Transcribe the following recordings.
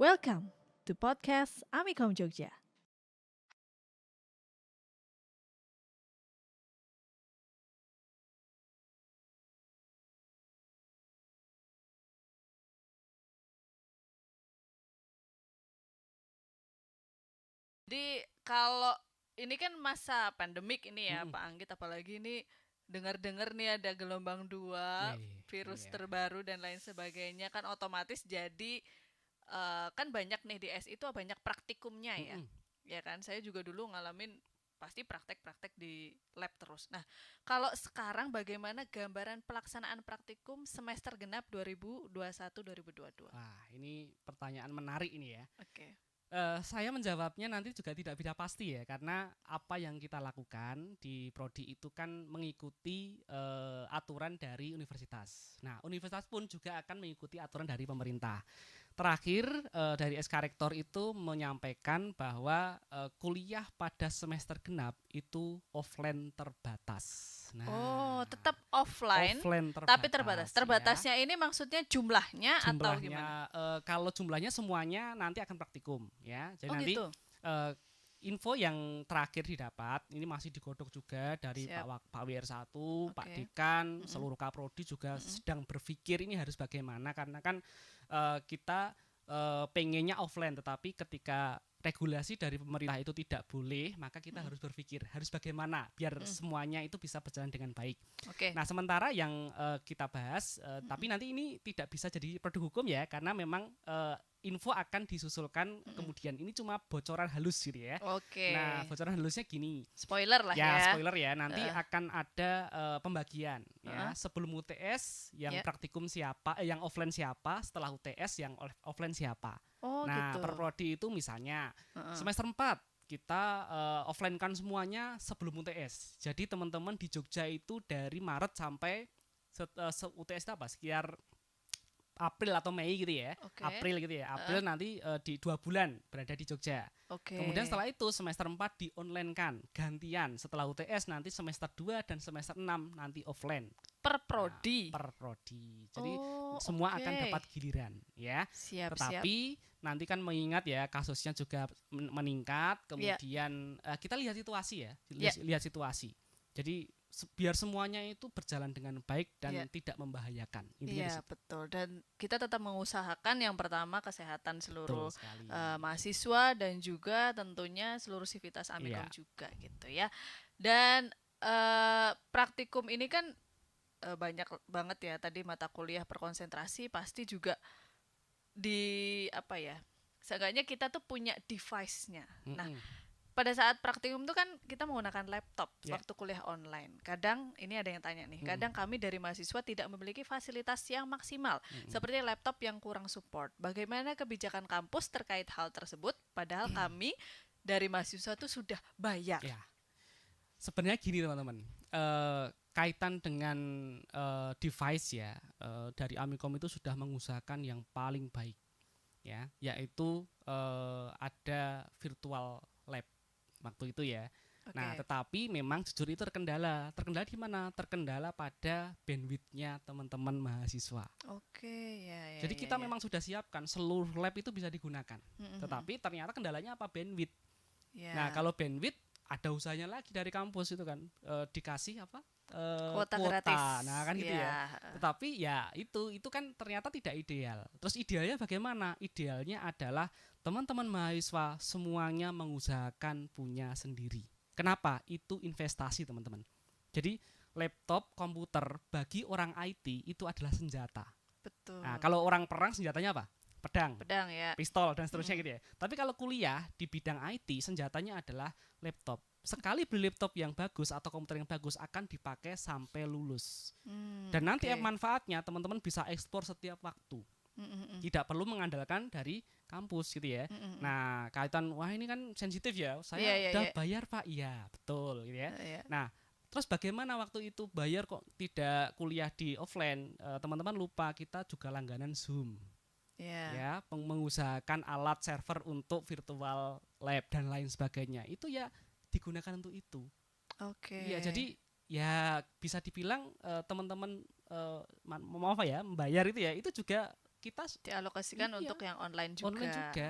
Welcome to podcast Amikom Jogja. Jadi kalau ini kan masa pandemik ini ya Mhm. Pak Anggit, apalagi ini dengar-dengar nih ada gelombang 2 Wih, virus iya. terbaru dan lain sebagainya, kan otomatis jadi kan banyak nih di S itu banyak praktikumnya ya. Mhm. Ya kan, saya juga dulu ngalamin pasti praktek-praktek di lab terus. Nah, kalau sekarang bagaimana gambaran pelaksanaan praktikum semester genap 2021-2022? Wah, ini pertanyaan menarik ini ya. Oke. Saya menjawabnya nanti juga tidak bisa pasti ya, karena apa yang kita lakukan di prodi itu kan mengikuti aturan dari universitas. Nah, universitas pun juga akan mengikuti aturan dari pemerintah. Terakhir dari SK Rektor itu menyampaikan bahwa kuliah pada semester genap itu offline terbatas. Oh, Nah, tetap offline, offline tapi terbatas. terbatas ya. Terbatasnya ini maksudnya jumlahnya atau Jumlahnya gimana? kalau jumlahnya semuanya nanti akan praktikum ya. Jadi Oh nanti gitu. eh, info yang terakhir didapat ini masih digodok juga dari Siap. Pak WR1, Pak Oke. Dekan, Mm-mm. seluruh Kaprodi juga Mm-mm. sedang berpikir ini harus bagaimana, karena kan kita pengennya offline, tetapi ketika regulasi dari pemerintah itu tidak boleh, maka kita Mm-mm. harus berpikir harus bagaimana biar Mm. semuanya itu bisa berjalan dengan baik. Oke. Nah, sementara yang kita bahas, Mm-mm. tapi nanti ini tidak bisa jadi produk hukum ya, karena memang info akan disusulkan Mm-mm. kemudian. Ini cuma bocoran halus gitu ya. Nah, Oke. bocoran halusnya gini. Spoiler lah Ya, ya. spoiler ya, nanti Heeh. akan ada pembagian ya. Heeh. Sebelum UTS yang Ya. praktikum siapa, yang offline siapa, setelah UTS yang offline siapa. Oh Nah, gitu. per prodi itu misalnya Heeh. semester 4 kita offline kan semuanya sebelum UTS. Jadi teman-teman di Jogja itu dari Maret sampai UTS itu apa? Sekitar April atau Mei gitu ya. Oke. April gitu ya. Heeh. April nanti di 2 bulan berada di Jogja. Oke. Kemudian setelah itu semester 4 di online kan, gantian. Setelah UTS nanti semester 2 dan semester 6 nanti offline. Per Nah, prodi. per prodi. Jadi Oh, semua akan oke. dapat giliran ya. Siap, siap. Tetapi nanti kan mengingat ya kasusnya juga meningkat, Ya. kemudian kita lihat situasi ya, Ya. lihat situasi. Jadi biar semuanya itu berjalan dengan baik dan Ya. tidak membahayakan. Intinya di Iya, situ. betul. Dan kita tetap mengusahakan yang pertama kesehatan Betul seluruh sekali. mahasiswa dan juga tentunya seluruh sivitas Amikom Iya. juga gitu ya. Dan praktikum ini kan banyak banget ya, tadi mata kuliah berkonsentrasi pasti juga di apa ya? Seenggaknya kita tuh punya device-nya. Nah, Mm-mm. pada saat praktikum tuh kan kita menggunakan laptop Ya. waktu kuliah online. Kadang ini ada yang tanya nih, Mm-mm. kadang kami dari mahasiswa tidak memiliki fasilitas yang maksimal, Mm-mm. seperti laptop yang kurang support. Bagaimana kebijakan kampus terkait hal tersebut? Padahal kami dari mahasiswa tuh sudah bayar. Ya. Sebenarnya gini teman-teman, kaitan dengan device ya, dari Amikom itu sudah mengusahakan yang paling baik ya, yaitu ada virtual lab waktu itu ya. Oke. Nah, tetapi memang jujur itu terkendala. Terkendala di mana? Terkendala pada bandwidth-nya teman-teman mahasiswa. Oke, ya ya Jadi ya kita ya. memang sudah siapkan seluruh lab itu bisa digunakan. Mm-mm. Tetapi ternyata kendalanya apa? Bandwidth. Ya. Nah, kalau bandwidth ada usahanya lagi dari kampus itu kan, dikasih apa? Kuota gratis. Nah, kan gitu ya. Ya. Tetapi ya itu kan ternyata tidak ideal. Terus idealnya bagaimana? Idealnya adalah teman-teman mahasiswa semuanya mengusahakan punya sendiri. Kenapa? Itu investasi, teman-teman. Jadi laptop, komputer bagi orang IT itu adalah senjata. Betul. Nah, kalau orang perang senjatanya apa? Pedang, Pedang ya. pistol dan seterusnya Mm-mm. gitu ya. Tapi kalau kuliah di bidang IT senjatanya adalah laptop. Sekali beli laptop yang bagus atau komputer yang bagus akan dipakai sampai lulus. Dan nanti Oke. manfaatnya teman-teman bisa eksplor setiap waktu. Mm-mm. Tidak perlu mengandalkan dari kampus gitu ya. Mm-mm. Nah, kaitan wah ini kan sensitif ya. Iya, Saya iya, udah iya. bayar, Pak. Iya, betul gitu ya. Iya. Nah, terus bagaimana waktu itu bayar kok tidak kuliah di offline? Teman-teman lupa kita juga langganan Zoom. Iya. Ya, mengusahakan alat server untuk virtual lab dan lain sebagainya. Itu ya digunakan untuk itu. Oke. Iya, jadi ya bisa dibilang teman-teman mau apa ya membayar itu ya itu juga kita dialokasikan Iya, untuk yang online juga. online juga.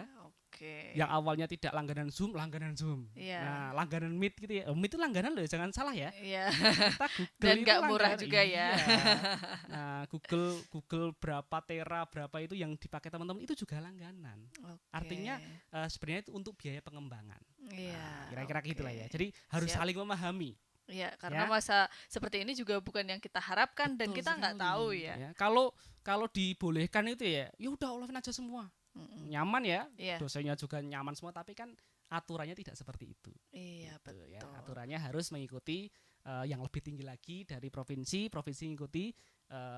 Oke. Yang awalnya tidak langganan Zoom. Iya. Nah, langganan Meet gitu ya. Meet itu langganan loh, jangan salah ya. Iya. Kita Google Dan itu nggak murah langganan. juga ya. Iya. Nah, Google berapa tera berapa itu yang dipakai teman-teman itu juga langganan. Oke. Artinya sebenarnya itu untuk biaya pengembangan. Iya. Nah, kira-kira oke. gitulah ya. Jadi harus Siap. saling memahami. Iya, karena Ya. masa seperti ini juga bukan yang kita harapkan dan Betul kita nggak sekali, tahu ya. Kalau dibolehkan itu ya udah offline aja semua. Mm-mm. Nyaman ya. Iya. Dosennya juga nyaman semua, tapi kan aturannya tidak seperti itu. Iya, Gitu betul. ya. Aturannya harus mengikuti yang lebih tinggi lagi dari provinsi mengikuti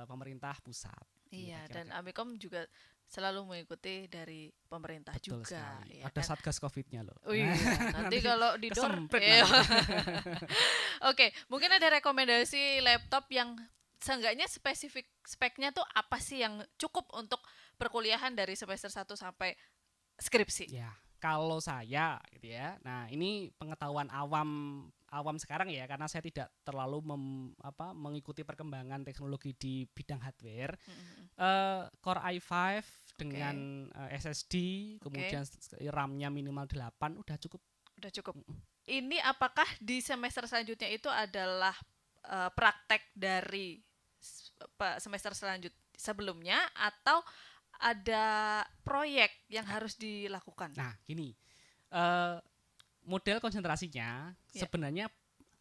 pemerintah pusat. Iya, Kira-kira dan Amikom juga selalu mengikuti dari pemerintah betul juga. sekali. Ya Ada kan? Satgas Covid-nya loh. Oh iya, nanti kalau di door. kesemprit Iya. nanti. Oke, mungkin ada rekomendasi laptop yang seenggaknya spesifik speknya tuh apa sih yang cukup untuk perkuliahan dari semester 1 sampai skripsi? Ya, kalau saya gitu ya. Nah, ini pengetahuan awam sekarang ya, karena saya tidak terlalu mengikuti perkembangan teknologi di bidang hardware. Core i5 dengan SSD, kemudian RAM-nya minimal 8 udah cukup. Udah cukup. Ini apakah di semester selanjutnya itu adalah praktek dari semester sebelumnya atau ada proyek yang harus dilakukan? Nah, gini. Model konsentrasinya Ya. sebenarnya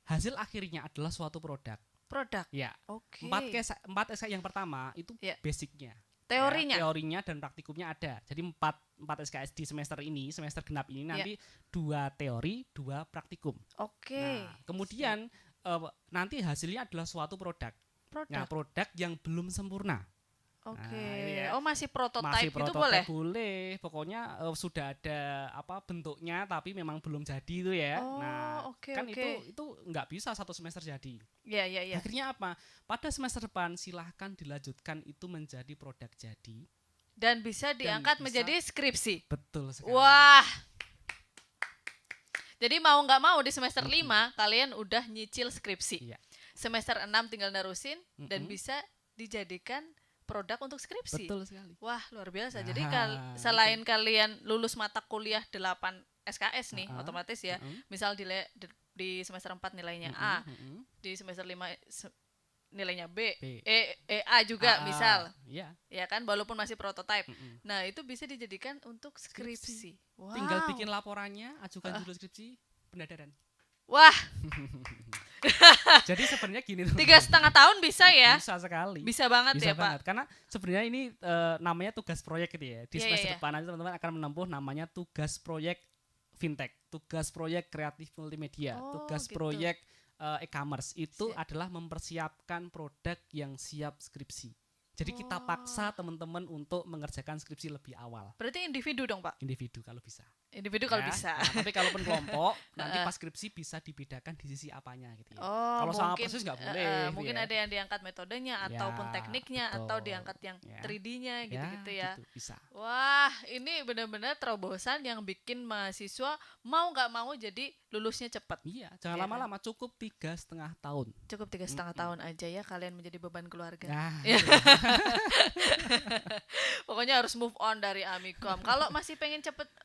hasil akhirnya adalah suatu produk. Produk. Ya. Oke. 4 SKS yang pertama itu Ya. basicnya. Teorinya. Ya, teorinya dan praktikumnya ada. Jadi 4 SKS di semester genap ini nanti 2 teori, 2 praktikum. Oke. Nah, kemudian nanti hasilnya adalah suatu produk. Nah, Produk. produk yang belum sempurna. Oke. Nah, ini ya. Oh, masih prototype Masih itu prototipe boleh? boleh. Pokoknya sudah ada bentuknya tapi memang belum jadi itu ya. Oh, Nah, oke, kan oke. itu nggak bisa 1 semester jadi. Iya, iya, iya. Akhirnya apa? Pada semester depan silahkan dilanjutkan itu menjadi produk jadi. Dan bisa diangkat bisa- menjadi skripsi. Betul sekali. Wah. Jadi mau nggak mau di semester 5 kalian udah nyicil skripsi. Iya. Semester 6 tinggal nerusin dan Mm-mm. bisa dijadikan produk untuk skripsi. Betul sekali. Wah, luar biasa. Nah, Jadi selain kalian lulus mata kuliah 8 SKS nih, otomatis ya. Misal di semester 4 nilainya A, di semester 5 nilainya B, B. A juga misal. Iya. Ya kan, walaupun masih prototype. Mm-mm. Nah, itu bisa dijadikan untuk skripsi. Wow. Tinggal bikin laporannya, ajukan judul skripsi, pendadaran. Wah, Jadi sebenarnya gini tuh. 3,5 tahun bisa ya? Bisa sekali. Bisa banget Bisa ya, banget. Pak. Karena sebenarnya ini namanya tugas proyek gitu ya. Di Iya, semester iya, iya. depan nanti teman-teman akan menempuh namanya tugas proyek fintech, tugas proyek kreatif multimedia, Oh, tugas gitu. proyek e-commerce. Itu Siap. adalah mempersiapkan produk yang siap skripsi. Jadi kita paksa teman-teman untuk mengerjakan skripsi lebih awal. Berarti individu dong, Pak? Individu kalau bisa. Individu kalau Ya. bisa. Nah, tapi kalaupun kelompok, nanti pas skripsi bisa dibedakan di sisi apanya gitu ya. Oh, Kalau sama mungkin, persis nggak boleh. gitu mungkin ya. ada yang diangkat metodenya Ya, ataupun tekniknya atau betul. diangkat yang Ya. 3D-nya gitu-gitu ya. Gitu, bisa. Wah, ini benar-benar terobosan yang bikin mahasiswa mau nggak mau jadi lulusnya cepat. Iya, jangan Iya kan? lama-lama, cukup 3,5 tahun. Cukup 3,5 tahun aja ya kalian menjadi beban keluarga. Nah, Ya. Pokoknya harus move on dari Amikom. Kalau masih pengen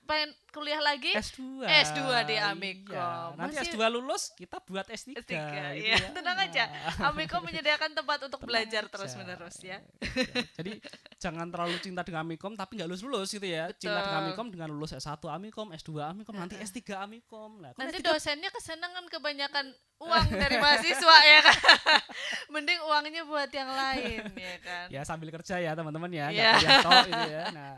pengen kuliah lagi, S2. S2 di Amikom. Iya. Nanti Masih- S2 lulus, kita buat S3. S3, gitu iya. ya. Tenang aja. Nah, Amikom menyediakan tempat untuk tenang belajar aja. terus-menerus ya. Jadi jangan terlalu cinta dengan Amikom tapi nggak lulus gitu ya. Cinta Betul. dengan Amikom dengan lulus S1 Amikom, S2 Amikom, nanti S3 Amikom. Nah, kan Nanti S3 dosennya kesenangan kebanyakan uang dari mahasiswa ya kan. Mending uangnya buat yang lain ya kan. ya sambil kerja ya teman-teman ya, Iya. nggak kuliah tok gitu ya. Nah,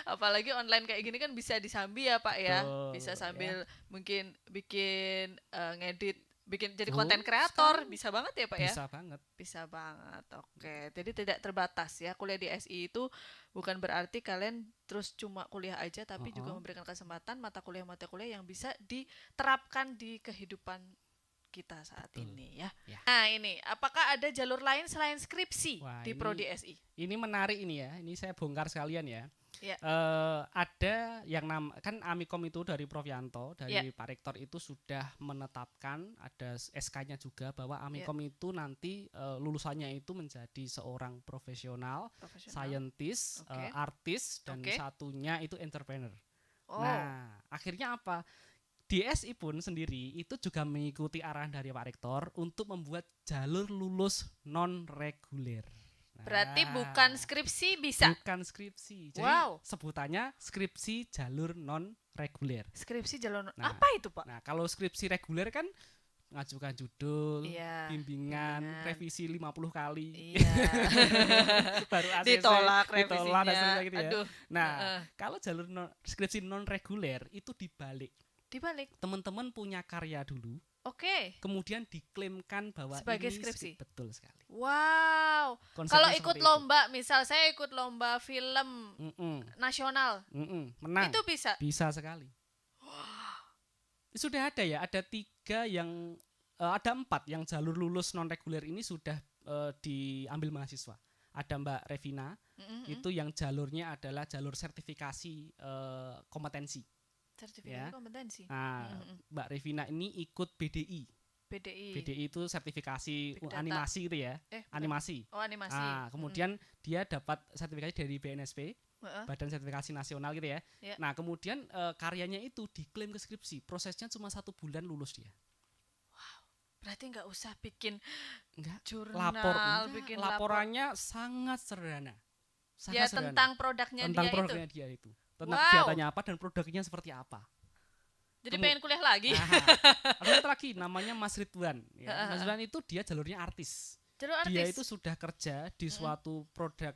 Apalagi online kayak gini kan bisa disambi ya Pak ya. Betul, Bisa ya. sambil mungkin bikin ngedit, bikin jadi Oh, konten kreator. sekali. Bisa banget ya Pak ya. bisa banget. Bisa banget. Oke. Jadi tidak terbatas ya. Kuliah di SI itu bukan berarti kalian terus cuma kuliah aja tapi juga memberikan kesempatan mata kuliah-mata kuliah yang bisa diterapkan di kehidupan kita saat Betul. ini ya. Ya. Nah, ini apakah ada jalur lain selain skripsi Wah, di ini- prodi SI? Ini menarik ini ya. Ini saya bongkar sekalian ya. Ya. Ada yang kan Amikom itu dari Prof Yanto, dari Ya. Pak Rektor itu sudah menetapkan, ada SK-nya juga bahwa Amikom itu nanti lulusannya itu menjadi seorang profesional, scientist, Oke. artis, dan Oke. satunya itu entrepreneur. Oh. Nah, akhirnya apa? DSI pun sendiri itu juga mengikuti arahan dari Pak Rektor untuk membuat jalur lulus non reguler. Berarti bukan skripsi bisa. Bukan skripsi. Jadi Wow. sebutannya skripsi jalur non reguler. Skripsi jalur Nah, apa itu, Pak? Nah, kalau skripsi reguler kan ngajukan judul, Iya, bimbingan, bimbingan. revisi 50 kali. Iya. Baru ACC, Ditolak dan revisinya. seterusnya gitu ya. Aduh. Nah, Heeh. kalau jalur skripsi non reguler itu dibalik. Dibalik. Teman-teman punya karya dulu, Oke. kemudian diklaimkan bahwa Sebagai ini skripsi. Betul sekali. Wow. Konsepnya Kalau seperti ikut itu. lomba, misal saya ikut lomba film nasional, Menang. itu bisa. Bisa sekali. Sudah ada ya, ada 3 yang ada 4 yang jalur lulus non reguler ini sudah diambil mahasiswa. Ada Mbak Revina, itu yang jalurnya adalah jalur sertifikasi kompetensi. Sertifikasi Ya. kompetensi. Nah, Mbak Revina ini ikut BDI. BDI. BDI itu sertifikasi Big Data. animasi gitu ya, Bukan. animasi. Oh, animasi. Nah, kemudian dia dapat sertifikasi dari BNSP, Heeh. Badan Sertifikasi Nasional gitu ya. Ya. Nah, kemudian karyanya itu diklaim ke skripsi. Prosesnya cuma 1 bulan lulus dia. Berarti nggak usah bikin Enggak. jurnal, bikin Laporannya sangat sederhana. Ya, Sangat sederhana. tentang produknya Tentang dia produknya itu. dia itu. Tentang Wow. kegiatannya apa dan produknya seperti apa. Jadi pengen kuliah lagi. Ada satu lagi namanya Mas Ridwan. Ya. Mas Ridwan itu dia jalurnya artis. Jalur artis. Dia itu sudah kerja di suatu produk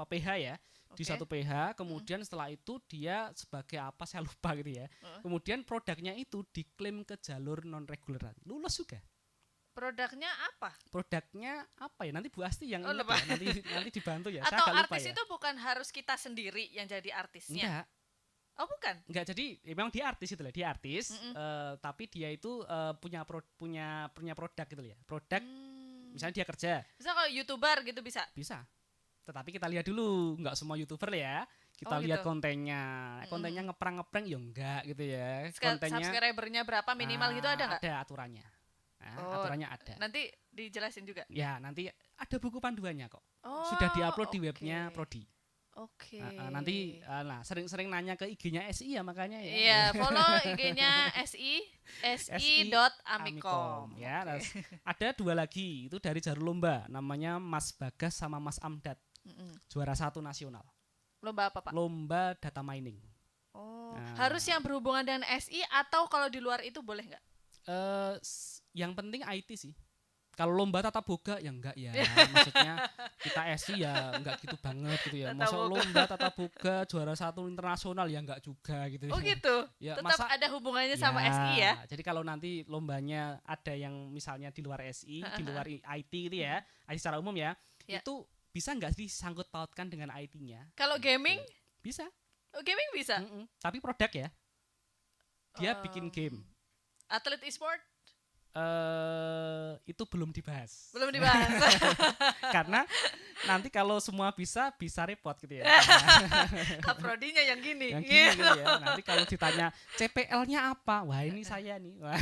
PH ya, di Oke. suatu PH. Kemudian setelah itu dia sebagai apa saya lupa gitu ya. Kemudian produknya itu diklaim ke jalur non reguler. Lulus juga. Produknya apa? Produknya apa ya? Nanti Bu Asti yang Oh, ingat lupa. ya. Nanti dibantu ya. Atau Saya agak lupa artis ya. itu bukan harus kita sendiri yang jadi artisnya? Enggak. Oh, bukan. Enggak, jadi memang dia artis itu lah, dia artis, tapi dia itu punya produk gitu ya. Produk misalnya dia kerja. Bisa kalau YouTuber gitu bisa. Bisa. Tetapi kita lihat dulu, enggak semua YouTuber ya. Kita Oh, lihat gitu. kontennya. Kontennya ngeprank-ngeprank ya enggak gitu ya. Kontennya Subscribernya berapa minimal gitu ada nggak? Ada aturannya. Nah, Oh, aturannya ada. Nanti dijelasin juga. Ya, nanti ada buku panduannya kok. Oh, Sudah diupload di oke. webnya Prodi. Oke. Nanti sering-sering nanya ke IG-nya SI ya makanya ya. Iya, follow IG-nya si.amikom. Ya, ada 2 lagi itu dari jalur lomba namanya Mas Bagas sama Mas Amdad. Juara 1 nasional. Lomba apa, Pak? Lomba data mining. Oh, Nah. harus yang berhubungan dengan SI atau kalau di luar itu boleh nggak? Yang penting IT sih. Kalau lomba tata boga ya enggak ya. Maksudnya kita SI ya enggak gitu banget gitu ya. Tata Masa boga. lomba tata boga juara 1 internasional ya enggak juga gitu. Oh gitu. Ya, Tetap ada hubungannya sama SI ya. Jadi kalau nanti lombanya ada yang misalnya di luar SI, di luar IT gitu ya, IT secara umum ya, Ya. itu bisa nggak disangkut pautkan dengan IT-nya? Kalau gaming, Bisa. oh, gaming bisa. Tapi produk ya. Dia bikin game. Atlet e-sport Itu belum dibahas. belum dibahas. Karena nanti kalau semua bisa repot gitu ya. Prodinya yang gini. Yang gini gitu ya. Nanti kalau ditanya CPL-nya apa? Wah, ini saya nih. Wah.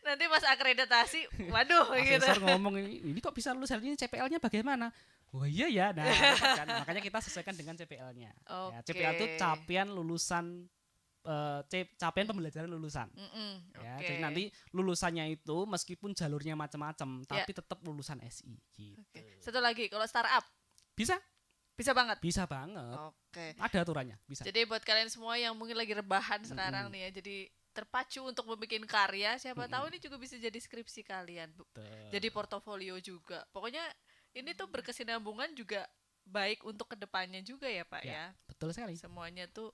Nanti pas akreditasi, waduh gitu. Asesor ngomong ini kok bisa lulus ini CPL-nya bagaimana? Oh iya ya. Nah, kan, makanya kita sesuaikan dengan CPL-nya. Ya, Oke. CPL itu capaian lulusan capaian pembelajaran lulusan. Ya, Oke. jadi nanti lulusannya itu meskipun jalurnya macam-macam, tapi tetap lulusan SI gitu. Oke. Satu lagi, kalau startup Bisa? bisa banget. Bisa banget. Oke. Ada aturannya, bisa. Jadi buat kalian semua yang mungkin lagi rebahan sekarang nih ya, jadi terpacu untuk membuat karya, siapa tahu ini juga bisa jadi skripsi kalian, Bu. Jadi portofolio juga. Pokoknya ini tuh berkesinambungan juga baik untuk kedepannya juga ya, Pak ya. Betul sekali. Semuanya tuh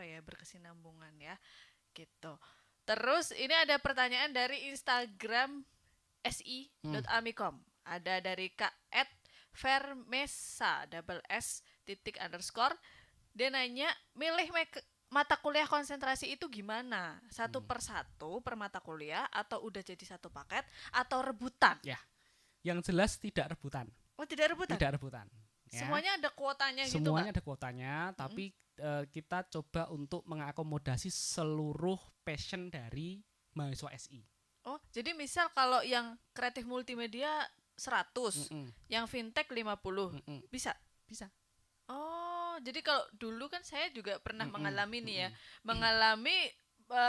berkesinambungan ya, gitu. Terus ini ada pertanyaan dari Instagram si.amikom. Ada dari Kak @vermesa _s_. Dia nanya, milih mata kuliah konsentrasi itu gimana? Satu per satu per mata kuliah atau udah jadi satu paket atau rebutan? Ya. Yang jelas tidak rebutan. Oh, tidak rebutan. Tidak rebutan. Ya. Semuanya ada kuotanya gitu, Semuanya Kak? ada kuotanya, tapi kita coba untuk mengakomodasi seluruh passion dari mahasiswa SI. Oh, jadi misal kalau yang kreatif multimedia 100, Mm-mm, yang fintech 50, mm-mm. bisa? Bisa. Oh, jadi kalau dulu kan saya juga pernah Mm-mm, mengalami nih ya, mm-mm. mengalami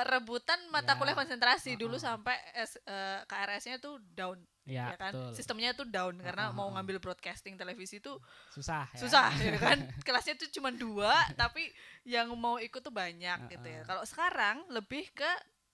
rebutan mata Ya, kuliah konsentrasi dulu uh-uh. sampai KRS-nya tuh down, Ya, ya kan? betul. Sistemnya tuh down karena Uh-uh, mau uh-uh. ngambil broadcasting televisi tuh Susah ya. susah, ya kan? Kelasnya tuh cuma 2, tapi yang mau ikut tuh banyak gitu ya. Uh-uh. Kalau sekarang lebih ke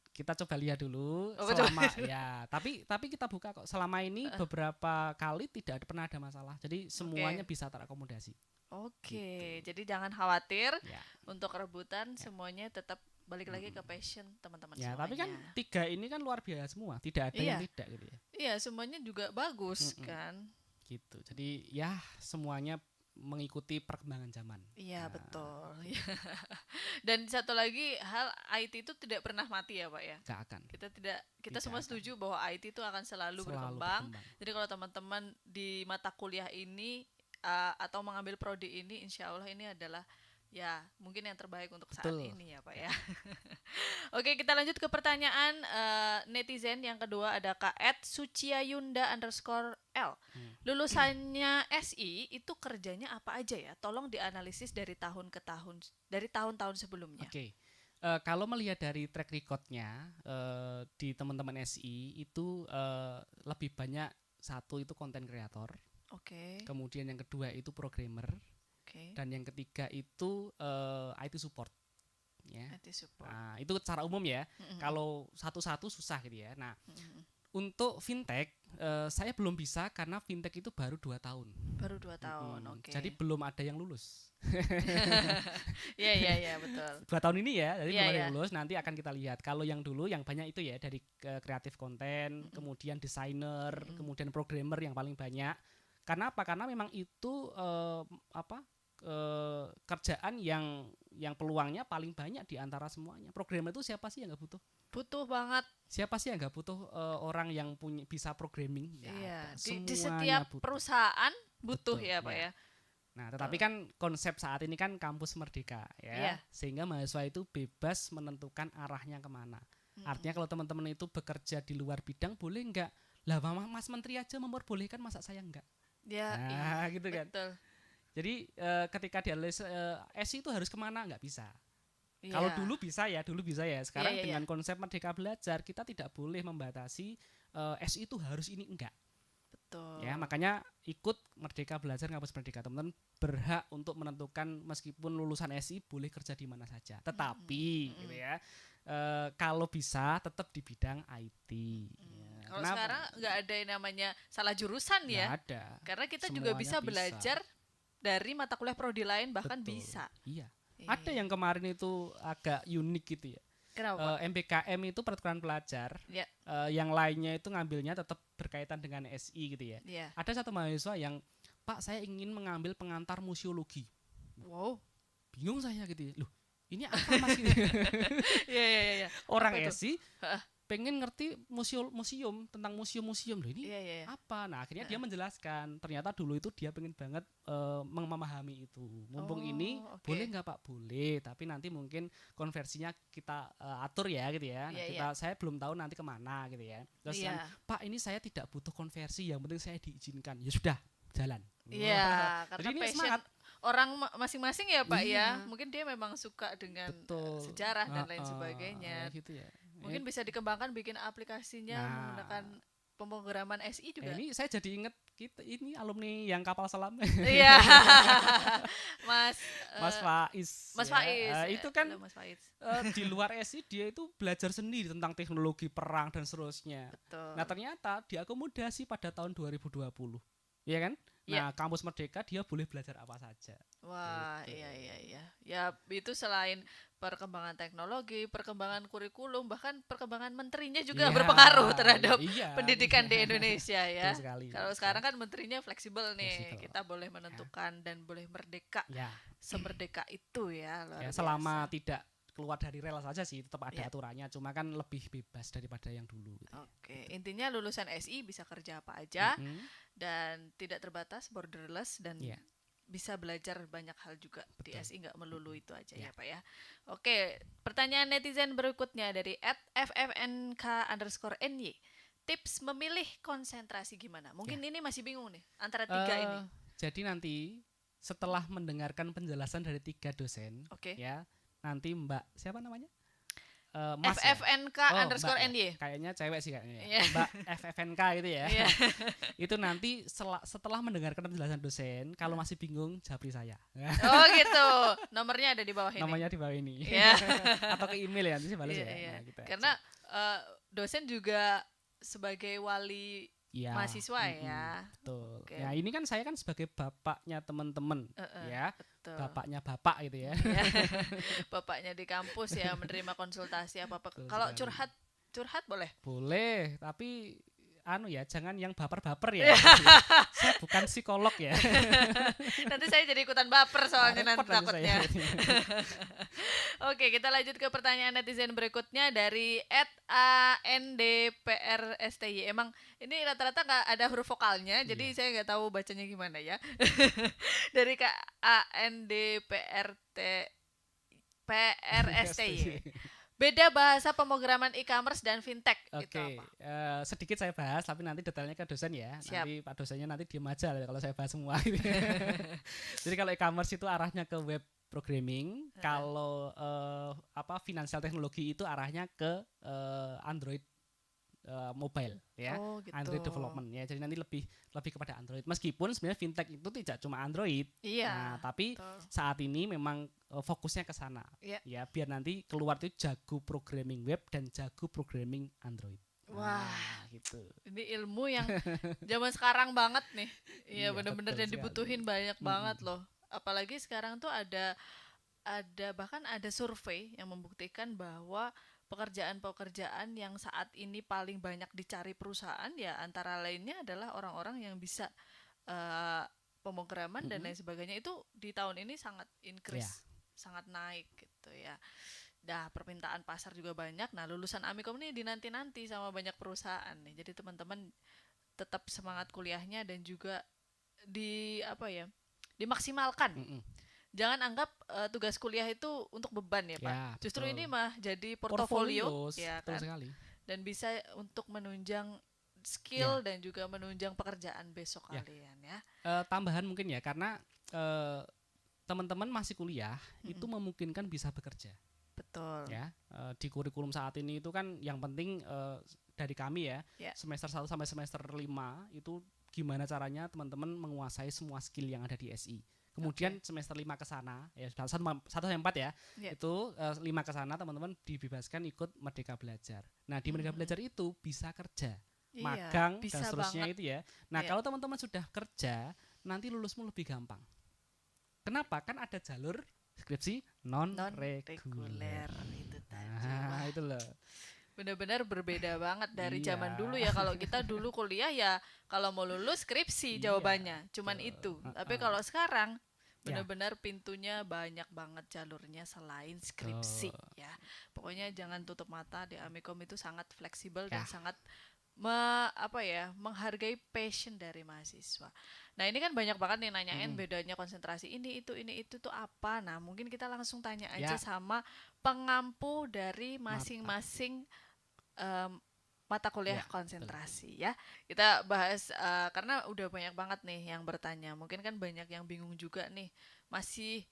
Kita coba lihat dulu coba selama dulu. ya, tapi kita buka kok. Selama ini beberapa kali tidak pernah ada masalah. Jadi semuanya bisa terakomodasi. Oke, Gitu. jadi jangan khawatir Ya. untuk rebutan, Ya. semuanya tetap balik lagi ke passion teman-teman Ya, semuanya. tapi kan 3 ini kan luar biasa semua. Tidak ada Iya. yang tidak gitu ya. Iya, semuanya juga bagus kan. Gitu. Jadi ya semuanya mengikuti perkembangan zaman. Iya, Nah, betul. Dan satu lagi hal, IT itu tidak pernah mati ya, Pak ya. Gak akan. Kita Tidak semua akan. setuju bahwa IT itu akan selalu berkembang. berkembang. Jadi kalau teman-teman di mata kuliah ini atau mengambil prodi ini, insya Allah ini adalah ya mungkin yang terbaik untuk saat Betul. ini ya Pak ya. Oke, kita lanjut ke pertanyaan netizen yang kedua, ada Kak @suciayunda_L. Lulusannya SI itu kerjanya apa aja ya? Tolong dianalisis dari tahun ke tahun, dari tahun-tahun sebelumnya. Oke. Kalau melihat dari track recordnya di teman-teman SI itu lebih banyak, satu itu konten kreator, Oke. kemudian yang kedua itu programmer, Oke. dan yang ketiga itu IT support. Ya. IT support. Nah, itu secara umum ya. Kalau satu-satu susah gitu ya. Nah, Mm-mm. untuk fintech saya belum bisa karena fintech itu baru 2 tahun. Baru 2 tahun, oke. Jadi belum ada yang lulus. Iya, betul. 2 tahun ini ya, jadi Iya, belum ada iya. yang lulus. Nanti akan kita lihat. Kalau yang dulu yang banyak itu ya dari kreatif konten, kemudian desainer, kemudian programmer yang paling banyak. Karena apa? Karena memang itu kerjaan yang peluangnya paling banyak di antara semuanya. Programmer itu siapa sih yang nggak butuh? Butuh banget. Siapa sih yang nggak butuh orang yang bisa programming? Nggak Iya, ada. di Semuanya setiap butuh. perusahaan butuh. Betul, Ya Pak ya. ya. Nah, tetapi kan konsep saat ini kan kampus merdeka ya, Iya. sehingga mahasiswa itu bebas menentukan arahnya kemana. Artinya kalau teman-teman itu bekerja di luar bidang boleh nggak? Lah Mas Menteri aja memperbolehkan, masa saya enggak? Ya, Nah, gitu kan. betul. Jadi ketika dianalisis SI itu harus kemana, nggak bisa. Iya. Kalau dulu bisa ya. Sekarang Iya. dengan konsep Merdeka Belajar kita tidak boleh membatasi SI itu harus ini, enggak. Betul. Ya, makanya ikut Merdeka Belajar Kampus Merdeka. Teman-teman berhak untuk menentukan meskipun lulusan SI boleh kerja di mana saja. Tetapi gitu ya. Kalau bisa tetap di bidang IT. Ya. Kalau Kenapa? sekarang nggak ada yang namanya salah jurusan Nggak ya. ada. Karena kita juga Semuanya bisa belajar dari mata kuliah prodi lain, bahkan Betul. bisa. Iya. Iya. Ada yang kemarin itu agak unik gitu ya. Kenapa? MBKM itu pertukaran pelajar. Ya. Yang lainnya itu ngambilnya tetap berkaitan dengan SI gitu ya. Iya. Ada satu mahasiswa yang, Pak, saya ingin mengambil pengantar museologi. Wow. Bingung saya gitu ya. Loh, ini apa Mas ini? Iya. Orang Apa itu? SI pengen ngerti museum tentang museum loh, ini Iya. apa? Nah, akhirnya dia menjelaskan. Ternyata dulu itu dia pengen banget memahami itu. Mumpung ini oke. boleh nggak Pak? Boleh, tapi nanti mungkin konversinya kita atur ya gitu ya. Nah, Iya. saya belum tahu nanti kemana gitu ya. Terus Iya. yang, Pak, ini saya tidak butuh konversi, yang penting saya diizinkan. Ya sudah, jalan. Iya, Wah. karena Jadi ini passion semangat. orang masing-masing ya Pak ya. Iya. Mungkin dia memang suka dengan Betul. sejarah dan lain sebagainya. Gitu ya. Mungkin bisa dikembangkan bikin aplikasinya Nah. menggunakan pemrograman SI juga. Ini saya jadi inget kita ini alumni yang kapal selam. Iya. Mas Faiz. Mas ya. Faiz. Itu kan Halo, Mas Faiz. di luar SI dia itu belajar sendiri tentang teknologi perang dan seterusnya. Betul. Nah, ternyata diakomodasi pada tahun 2020. Iya kan? Iya. Nah, kampus Merdeka dia boleh belajar apa saja. Wah, Gitu. iya. Ya, itu selain perkembangan teknologi, perkembangan kurikulum, bahkan perkembangan menterinya juga Iya, berpengaruh terhadap iya, pendidikan di Indonesia ya. Betul sekali. Kalau sekarang kan menterinya fleksibel nih, Fleksibel. kita boleh menentukan dan boleh merdeka, ya, semerdeka itu ya. Luar ya biasa. selama tidak keluar dari rel saja sih, tetap ada Iya. aturannya, cuma kan lebih bebas daripada yang dulu gitu. Oke, intinya lulusan SI bisa kerja apa aja Mhm. dan tidak terbatas, borderless dan Iya. bisa belajar banyak hal juga di Betul. SI, nggak melulu itu aja Ya. ya Pak ya. Oke, pertanyaan netizen berikutnya dari @ffnk_ny. Tips memilih konsentrasi gimana? Mungkin ini masih bingung nih antara tiga ini. Jadi nanti setelah mendengarkan penjelasan dari 3 dosen, Oke. ya, nanti Mbak siapa namanya? Mas ya? ffnk_ny. Mbak ya? Kayaknya cewek sih kayaknya ya. Iya. Mbak FFNK gitu ya. Iya. Itu nanti setelah mendengarkan penjelasan dosen, kalau masih bingung japri saya. Oh gitu. Nomornya ada di bawah ini. Namanya di bawah ini. Iya. Atau ke email ya, nanti saya balas Iya, ya. iya. Nah, gitu Karena aja. dosen juga sebagai wali Iya, mahasiswa ya. betul. Oke. Ya ini kan saya kan sebagai bapaknya teman-teman, ya, Betul. bapaknya bapak gitu ya. Ya. Bapaknya di kampus ya, menerima konsultasi apa-apa. Betul Kalau sekali. curhat boleh. Boleh, tapi ya jangan yang baper-baper ya. Saya bukan psikolog ya. Nanti saya jadi ikutan baper soalnya nanti Repot nanti takutnya. saya. Oke, kita lanjut ke pertanyaan netizen berikutnya dari @andprsty. Emang ini rata-rata nggak ada huruf vokalnya, jadi Iya. saya nggak tahu bacanya gimana ya. Dari Kak PRSTY. Beda bahasa pemrograman e-commerce dan fintech itu Oke, apa? sedikit saya bahas, tapi nanti detailnya ke dosen ya. Siap. Nanti Pak dosennya nanti diem aja kalau saya bahas semua. Jadi kalau e-commerce itu arahnya ke web programming, kalau financial teknologi itu arahnya ke Android mobile ya. Oh, gitu. Android development ya. Jadi nanti lebih kepada Android. Meskipun sebenarnya fintech itu tidak cuma Android. Iya. Nah, tapi betul. saat ini memang fokusnya ke sana. Iya. Ya, biar nanti keluar itu jago programming web dan jago programming Android. Wah. Nah, gitu. Ini ilmu yang zaman sekarang banget nih. Iya, Iya, bener-bener betul yang dibutuhin banyak banget Mm-mm. loh. Apalagi sekarang tuh ada bahkan ada survei yang membuktikan bahwa pekerjaan-pekerjaan yang saat ini paling banyak dicari perusahaan ya antara lainnya adalah orang-orang yang bisa pemrograman dan lain sebagainya, itu di tahun ini sangat increase, sangat naik gitu ya. Dah, permintaan pasar juga banyak. Nah, lulusan Amikom ini dinanti-nanti sama banyak perusahaan nih. Jadi teman-teman tetap semangat kuliahnya dan juga dimaksimalkan. Mm-mm. Jangan anggap tugas kuliah itu untuk beban ya Pak. Ya, Justru betul. ini mah jadi portofolio ya betul kan. sekali. Dan bisa untuk menunjang skill dan juga menunjang pekerjaan besok Ya. kalian ya. Tambahan mungkin ya, karena teman-teman masih kuliah itu memungkinkan bisa bekerja. Betul. Ya, di kurikulum saat ini itu kan yang penting dari kami ya, semester 1 sampai semester 5 itu gimana caranya teman-teman menguasai semua skill yang ada di SI. Kemudian semester 5 ke sana ya 1 sampai 4 ya. Itu 5 ke sana teman-teman dibebaskan ikut Merdeka Belajar. Nah, di Merdeka Belajar itu bisa kerja, magang bisa dan seterusnya banget. itu ya. Nah, kalau teman-teman sudah kerja, nanti lulusmu lebih gampang. Kenapa? Kan ada jalur skripsi non-reguler. Itu tadi. Nah, itu loh. Benar-benar berbeda banget dari Iya. zaman dulu ya. Kalau kita dulu kuliah ya kalau mau lulus skripsi jawabannya cuman itu. Tapi kalau sekarang benar-benar pintunya banyak banget jalurnya selain skripsi ya. Pokoknya jangan tutup mata, di Amikom itu sangat fleksibel dan sangat menghargai passion dari mahasiswa. Nah, ini kan banyak banget nih nanyain bedanya konsentrasi ini itu tuh apa. Nah, mungkin kita langsung tanya aja sama pengampu dari masing-masing mata kuliah konsentrasi ya. Kita bahas karena udah banyak banget nih yang bertanya. Mungkin kan banyak yang bingung juga nih, masih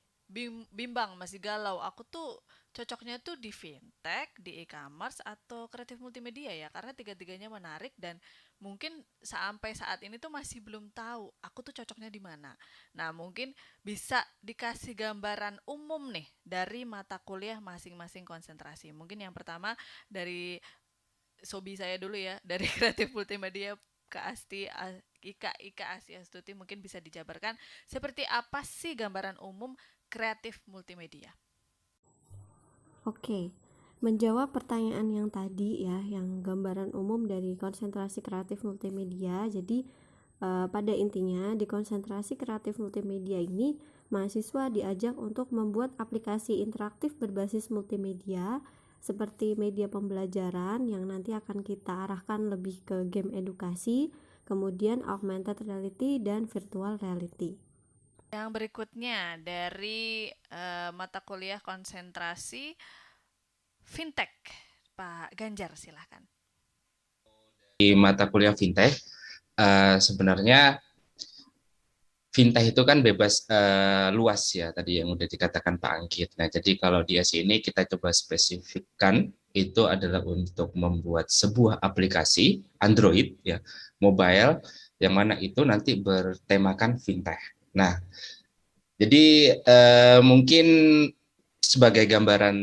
bimbang, masih galau. Aku tuh cocoknya tuh di fintech, di e-commerce atau kreatif multimedia ya, karena tiga-tiganya menarik dan mungkin sampai saat ini tuh masih belum tahu aku tuh cocoknya di mana. Nah, mungkin bisa dikasih gambaran umum nih dari mata kuliah masing-masing konsentrasi. Mungkin yang pertama dari Sobi saya dulu ya, dari kreatif multimedia Kak Asti, Ika Asti Astuti, mungkin bisa dijabarkan seperti apa sih gambaran umum kreatif multimedia. Oke, menjawab pertanyaan yang tadi ya, yang gambaran umum dari konsentrasi kreatif multimedia. Jadi pada intinya di konsentrasi kreatif multimedia ini mahasiswa diajak untuk membuat aplikasi interaktif berbasis multimedia seperti media pembelajaran yang nanti akan kita arahkan lebih ke game edukasi, kemudian augmented reality dan virtual reality. Yang berikutnya dari mata kuliah konsentrasi fintech, Pak Ganjar silahkan. Di mata kuliah fintech, sebenarnya fintech itu kan bebas luas ya tadi yang udah dikatakan Pak Anggit. Nah, jadi kalau di sini kita coba spesifikkan itu adalah untuk membuat sebuah aplikasi Android ya, mobile yang mana itu nanti bertemakan fintech. Nah, jadi mungkin sebagai gambaran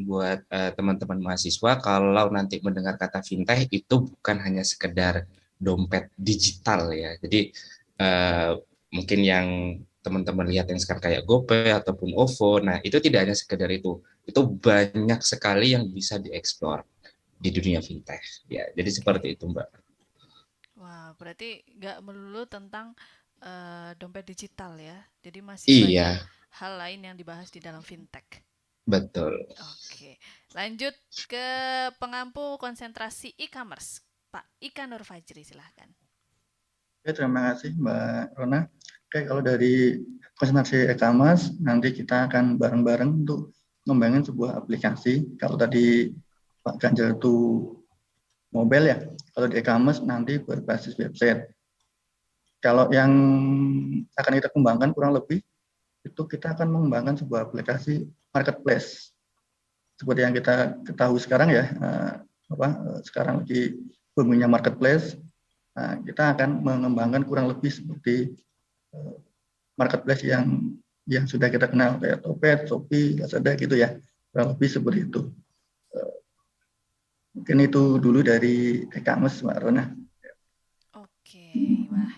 buat teman-teman mahasiswa, kalau nanti mendengar kata fintech itu bukan hanya sekedar dompet digital ya. Jadi mungkin yang teman-teman lihat yang sekarang kayak GoPay ataupun OVO, nah itu tidak hanya sekedar itu banyak sekali yang bisa dieksplor di dunia fintech ya. Jadi seperti itu Mbak. Wah, berarti nggak melulu tentang dompet digital ya. Jadi masih Iya, banyak hal lain yang dibahas di dalam fintech. betul. Oke, lanjut ke pengampu konsentrasi e-commerce, Pak Ika Nur Fajri, silahkan. Oke, terima kasih Mbak Rona. Oke, kalau dari konsentrasi e-commerce, nanti kita akan bareng-bareng untuk ngembangin sebuah aplikasi. Kalau tadi Pak Ganjar itu mobile ya, kalau di e-commerce nanti berbasis website. Kalau yang akan kita kembangkan kurang lebih, itu kita akan mengembangkan sebuah aplikasi marketplace. Seperti yang kita ketahui sekarang ya, sekarang lagi boomingnya marketplace. Nah, kita akan mengembangkan kurang lebih seperti marketplace yang sudah kita kenal kayak Topet, Shopee, Lazada gitu ya, kurang lebih seperti itu. Mungkin itu dulu dari e-commerce, Mbak Rona. Oke, wah,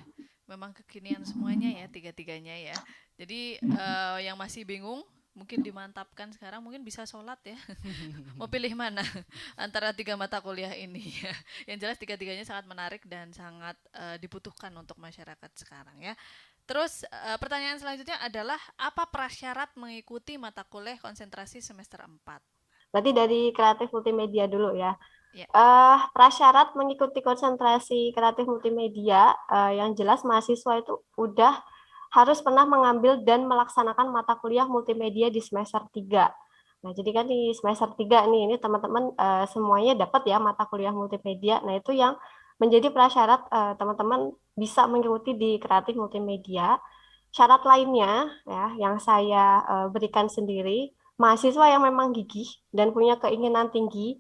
memang kekinian semuanya ya, tiga-tiganya ya. Jadi yang masih bingung, mungkin dimantapkan sekarang, mungkin bisa sholat ya. Mau pilih mana antara tiga mata kuliah ini ya. Yang jelas tiga-tiganya sangat menarik dan sangat dibutuhkan untuk masyarakat sekarang ya. Terus pertanyaan selanjutnya adalah apa prasyarat mengikuti mata kuliah konsentrasi semester 4? Berarti dari kreatif multimedia dulu ya. Ya. Prasyarat mengikuti konsentrasi kreatif multimedia, yang jelas mahasiswa itu udah harus pernah mengambil dan melaksanakan mata kuliah multimedia di semester 3. Nah, jadi kan di semester 3 nih, ini teman-teman semuanya dapat ya mata kuliah multimedia. Nah, itu yang menjadi prasyarat teman-teman bisa mengikuti di kreatif multimedia. Syarat lainnya ya yang saya berikan sendiri, mahasiswa yang memang gigih dan punya keinginan tinggi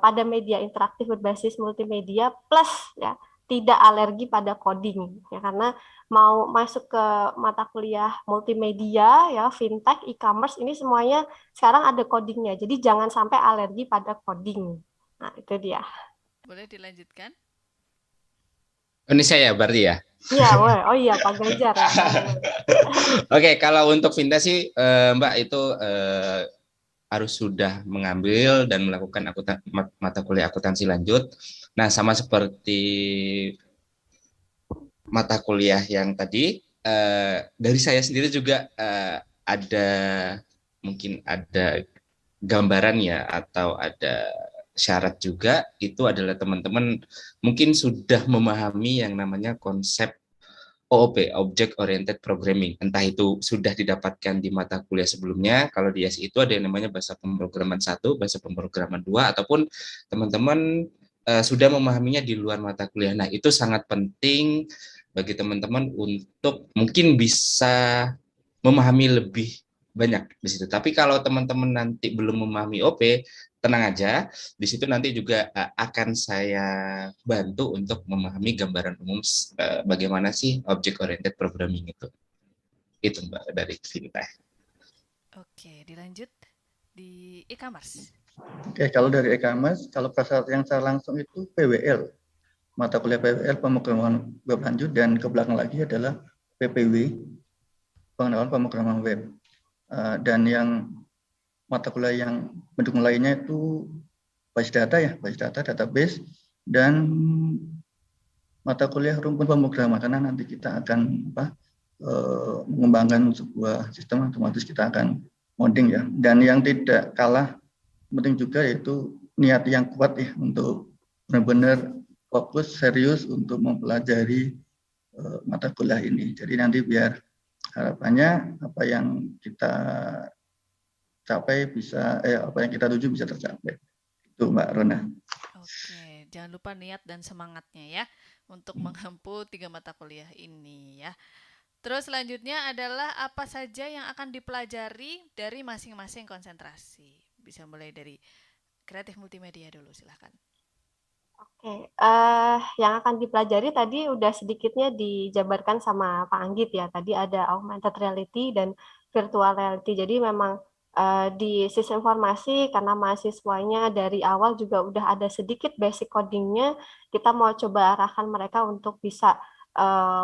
pada media interaktif berbasis multimedia plus ya tidak alergi pada coding ya, karena mau masuk ke mata kuliah multimedia ya fintech e-commerce ini semuanya sekarang ada codingnya, jadi jangan sampai alergi pada coding. Nah itu dia. Boleh dilanjutkan? Ini saya berarti ya. Iya, oh iya Pak Ganjar ya. Oke, kalau untuk fintech sih Mbak itu harus sudah mengambil dan melakukan mata kuliah akuntansi lanjut. Nah, sama seperti mata kuliah yang tadi, dari saya sendiri juga ada mungkin ada gambaran ya atau ada syarat juga, itu adalah teman-teman mungkin sudah memahami yang namanya konsep OOP, Object Oriented Programming. Entah itu sudah didapatkan di mata kuliah sebelumnya, kalau di SI itu ada yang namanya bahasa pemrograman 1, bahasa pemrograman 2, ataupun teman-teman sudah memahaminya di luar mata kuliah. Nah, itu sangat penting bagi teman-teman untuk mungkin bisa memahami lebih banyak di situ. Tapi kalau teman-teman nanti belum memahami OP, tenang aja, di situ nanti juga akan saya bantu untuk memahami gambaran umum bagaimana sih object oriented programming itu. Itu Mbak dari fintech. Oke, dilanjut di e-commerce. Oke, kalau dari e-commerce, kalau prasyarat yang secara langsung itu PWL, mata kuliah PWL pemrograman web lanjut, dan ke belakang lagi adalah PPW, pengenalan pemrograman web. Dan yang mata kuliah yang mendukung lainnya itu basis data ya, basis data, database, dan mata kuliah rumpun pemrograman, karena nanti kita akan mengembangkan sebuah sistem otomatis kita akan modding ya. Dan yang tidak kalah penting juga yaitu niat yang kuat ya untuk benar-benar fokus serius untuk mempelajari mata kuliah ini. Jadi nanti biar harapannya apa yang kita capai bisa, apa yang kita tuju bisa tercapai. Itu Mbak Rona. Oke, jangan lupa niat dan semangatnya ya untuk menghempu 3 mata kuliah ini ya. Terus selanjutnya adalah apa saja yang akan dipelajari dari masing-masing konsentrasi. Bisa mulai dari kreatif multimedia dulu, silahkan. Oke, yang akan dipelajari tadi udah sedikitnya dijabarkan sama Pak Anggit ya. Tadi ada augmented reality dan virtual reality. Jadi memang di sistem informasi karena mahasiswanya dari awal juga udah ada sedikit basic codingnya, kita mau coba arahkan mereka untuk bisa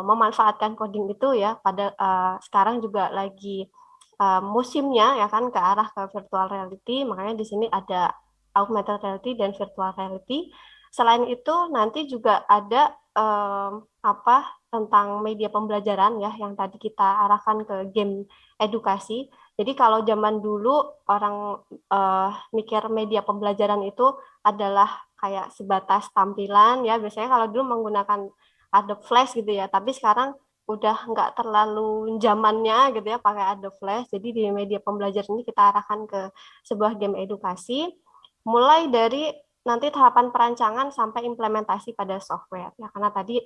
memanfaatkan coding itu ya. Pada sekarang juga lagi musimnya ya kan ke arah ke virtual reality, makanya di sini ada augmented reality dan virtual reality. Selain itu nanti juga ada tentang media pembelajaran ya yang tadi kita arahkan ke game edukasi. Jadi kalau zaman dulu orang mikir media pembelajaran itu adalah kayak sebatas tampilan ya, biasanya kalau dulu menggunakan Adobe Flash gitu ya, tapi sekarang udah nggak terlalu zamannya gitu ya pakai Adobe Flash. Jadi di media pembelajaran ini kita arahkan ke sebuah game edukasi, mulai dari nanti tahapan perancangan sampai implementasi pada software ya, karena tadi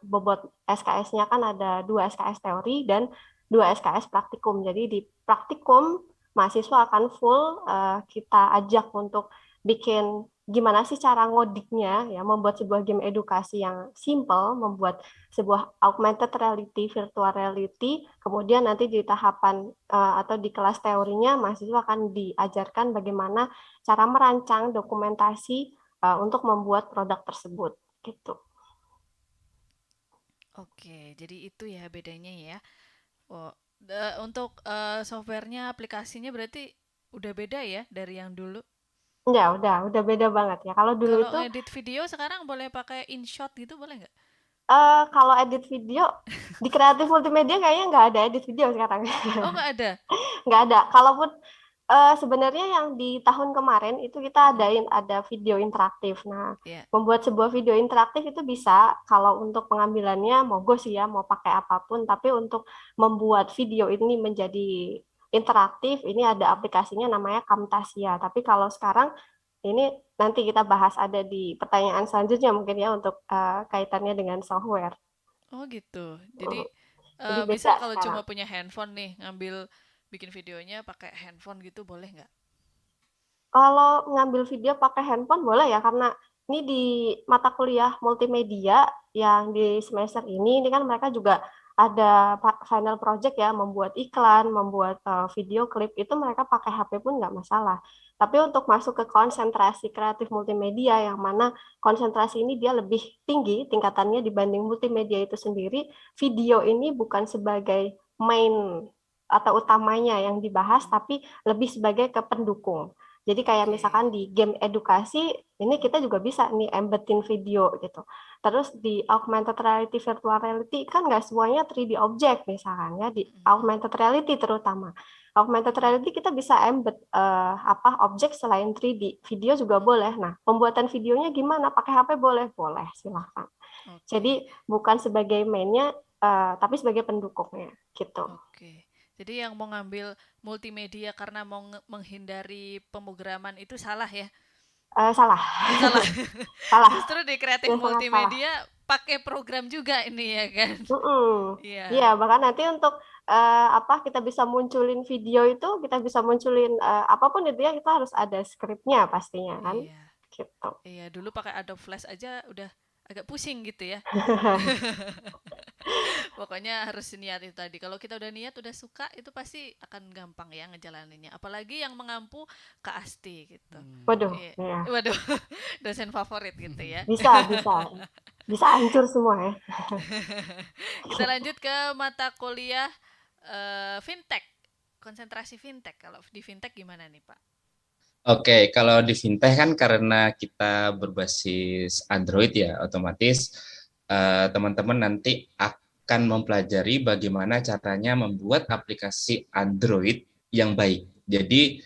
bobot SKS-nya kan ada 2 SKS teori dan 2 SKS praktikum. Jadi di praktikum mahasiswa akan full kita ajak untuk bikin gimana sih cara ngodiknya ya, membuat sebuah game edukasi yang simple, membuat sebuah augmented reality, virtual reality. Kemudian nanti di tahapan atau di kelas teorinya mahasiswa akan diajarkan bagaimana cara merancang dokumentasi untuk membuat produk tersebut gitu. Oke, jadi itu ya bedanya ya. Untuk softwarenya, aplikasinya berarti udah beda ya dari yang dulu. Ya, udah beda banget ya. Kalau dulu Kalau itu edit video sekarang boleh pakai InShot gitu, boleh nggak? kalau edit video di kreatif multimedia kayaknya nggak ada edit video sekarang. Oh, nggak ada. Nggak ada. Kalaupun sebenarnya yang di tahun kemarin itu kita ada video interaktif. Nah, membuat sebuah video interaktif itu bisa kalau untuk pengambilannya monggo sih ya, mau pakai apapun. Tapi untuk membuat video ini menjadi interaktif, ini ada aplikasinya namanya Camtasia. Tapi kalau sekarang ini nanti kita bahas ada di pertanyaan selanjutnya mungkin ya untuk kaitannya dengan software. Oh gitu. Jadi Jadi bisa beda kalau sekarang. cuma punya handphone nih, bikin videonya pakai handphone gitu, boleh nggak? Kalau ngambil video pakai handphone boleh ya, karena ini di mata kuliah multimedia yang di semester ini kan mereka juga ada final project ya, membuat iklan, membuat video klip, itu mereka pakai HP pun nggak masalah. Tapi untuk masuk ke konsentrasi kreatif multimedia yang mana konsentrasi ini dia lebih tinggi tingkatannya dibanding multimedia itu sendiri, video ini bukan sebagai main atau utamanya yang dibahas, tapi lebih sebagai ke pendukung. Jadi kayak misalkan di game edukasi, ini kita juga bisa nih embedding video gitu. Terus di augmented reality, virtual reality, kan nggak semuanya 3D object misalkan ya, di augmented reality terutama. Augmented reality kita bisa embed objek selain 3D. Video juga boleh. Nah, pembuatan videonya gimana? Pakai HP boleh? Boleh, silahkan. Jadi bukan sebagai mainnya, tapi sebagai pendukungnya gitu. Oke. Jadi yang mau ngambil multimedia karena mau menghindari pemrograman itu salah ya? Salah. Salah. Justru di kreatif multimedia pakai program juga ini ya kan? Iya, bahkan nanti untuk kita bisa munculin video itu, kita bisa munculin apapun itu ya, kita harus ada skripnya pastinya kan? Iya. Gitu. Iya, dulu pakai Adobe Flash aja udah agak pusing gitu ya. Pokoknya harus niat itu tadi. Kalau kita udah niat, udah suka, itu pasti akan gampang ya ngejalaninnya. Apalagi yang mengampu Kak Asti gitu. Waduh, iya. Waduh, dosen favorit gitu ya. Bisa hancur semua ya. Kita lanjut ke mata kuliah fintech, konsentrasi fintech. Kalau di fintech gimana nih Pak? Oke, kalau di fintech kan karena kita berbasis Android ya, otomatis teman-teman nanti akan mempelajari bagaimana caranya membuat aplikasi Android yang baik. Jadi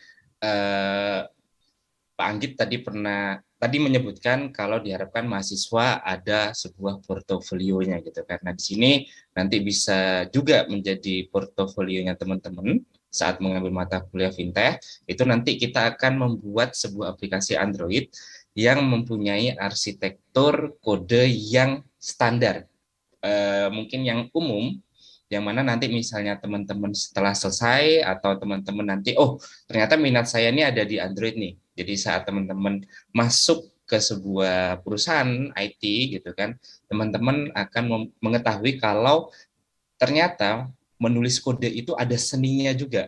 Pak Anggit tadi menyebutkan kalau diharapkan mahasiswa ada sebuah portofolionya gitu. Karena di sini nanti bisa juga menjadi portofolionya teman-teman saat mengambil mata kuliah fintech, itu nanti kita akan membuat sebuah aplikasi Android yang mempunyai arsitektur kode yang standar. Mungkin yang umum, yang mana nanti misalnya teman-teman setelah selesai atau teman-teman nanti, ternyata minat saya ini ada di Android nih. Jadi saat teman-teman masuk ke sebuah perusahaan IT gitu kan, teman-teman akan mengetahui kalau ternyata menulis kode itu ada seninya juga,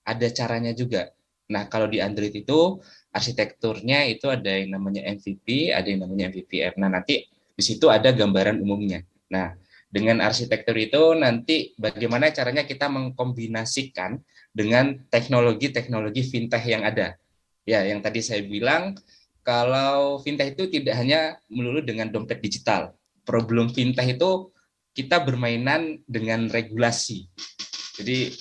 ada caranya juga. Nah, kalau di Android itu arsitekturnya itu ada yang namanya MVP, ada yang namanya MVVM. Nah, nanti di situ ada gambaran umumnya. Nah, dengan arsitektur itu nanti bagaimana caranya kita mengkombinasikan dengan teknologi-teknologi fintech yang ada. Ya, yang tadi saya bilang, kalau fintech itu tidak hanya melulu dengan dompet digital. Problem fintech itu kita bermainan dengan regulasi. Jadi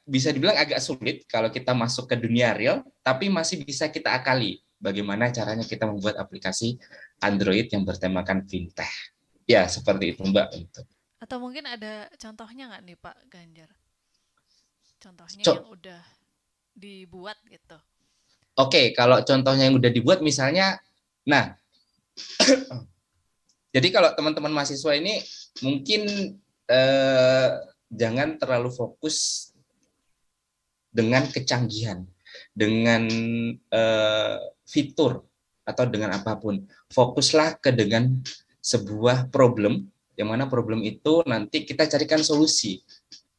bisa dibilang agak sulit kalau kita masuk ke dunia real, tapi masih bisa kita akali bagaimana caranya kita membuat aplikasi Android yang bertemakan fintech. Ya, seperti itu Mbak. Atau mungkin ada contohnya nggak nih Pak Ganjar? Contohnya yang udah dibuat gitu. Oke, kalau contohnya yang udah dibuat misalnya, nah, jadi kalau teman-teman mahasiswa ini mungkin jangan terlalu fokus dengan kecanggihan, dengan fitur atau dengan apapun. Fokuslah dengan sebuah problem, yang mana problem itu nanti kita carikan solusi.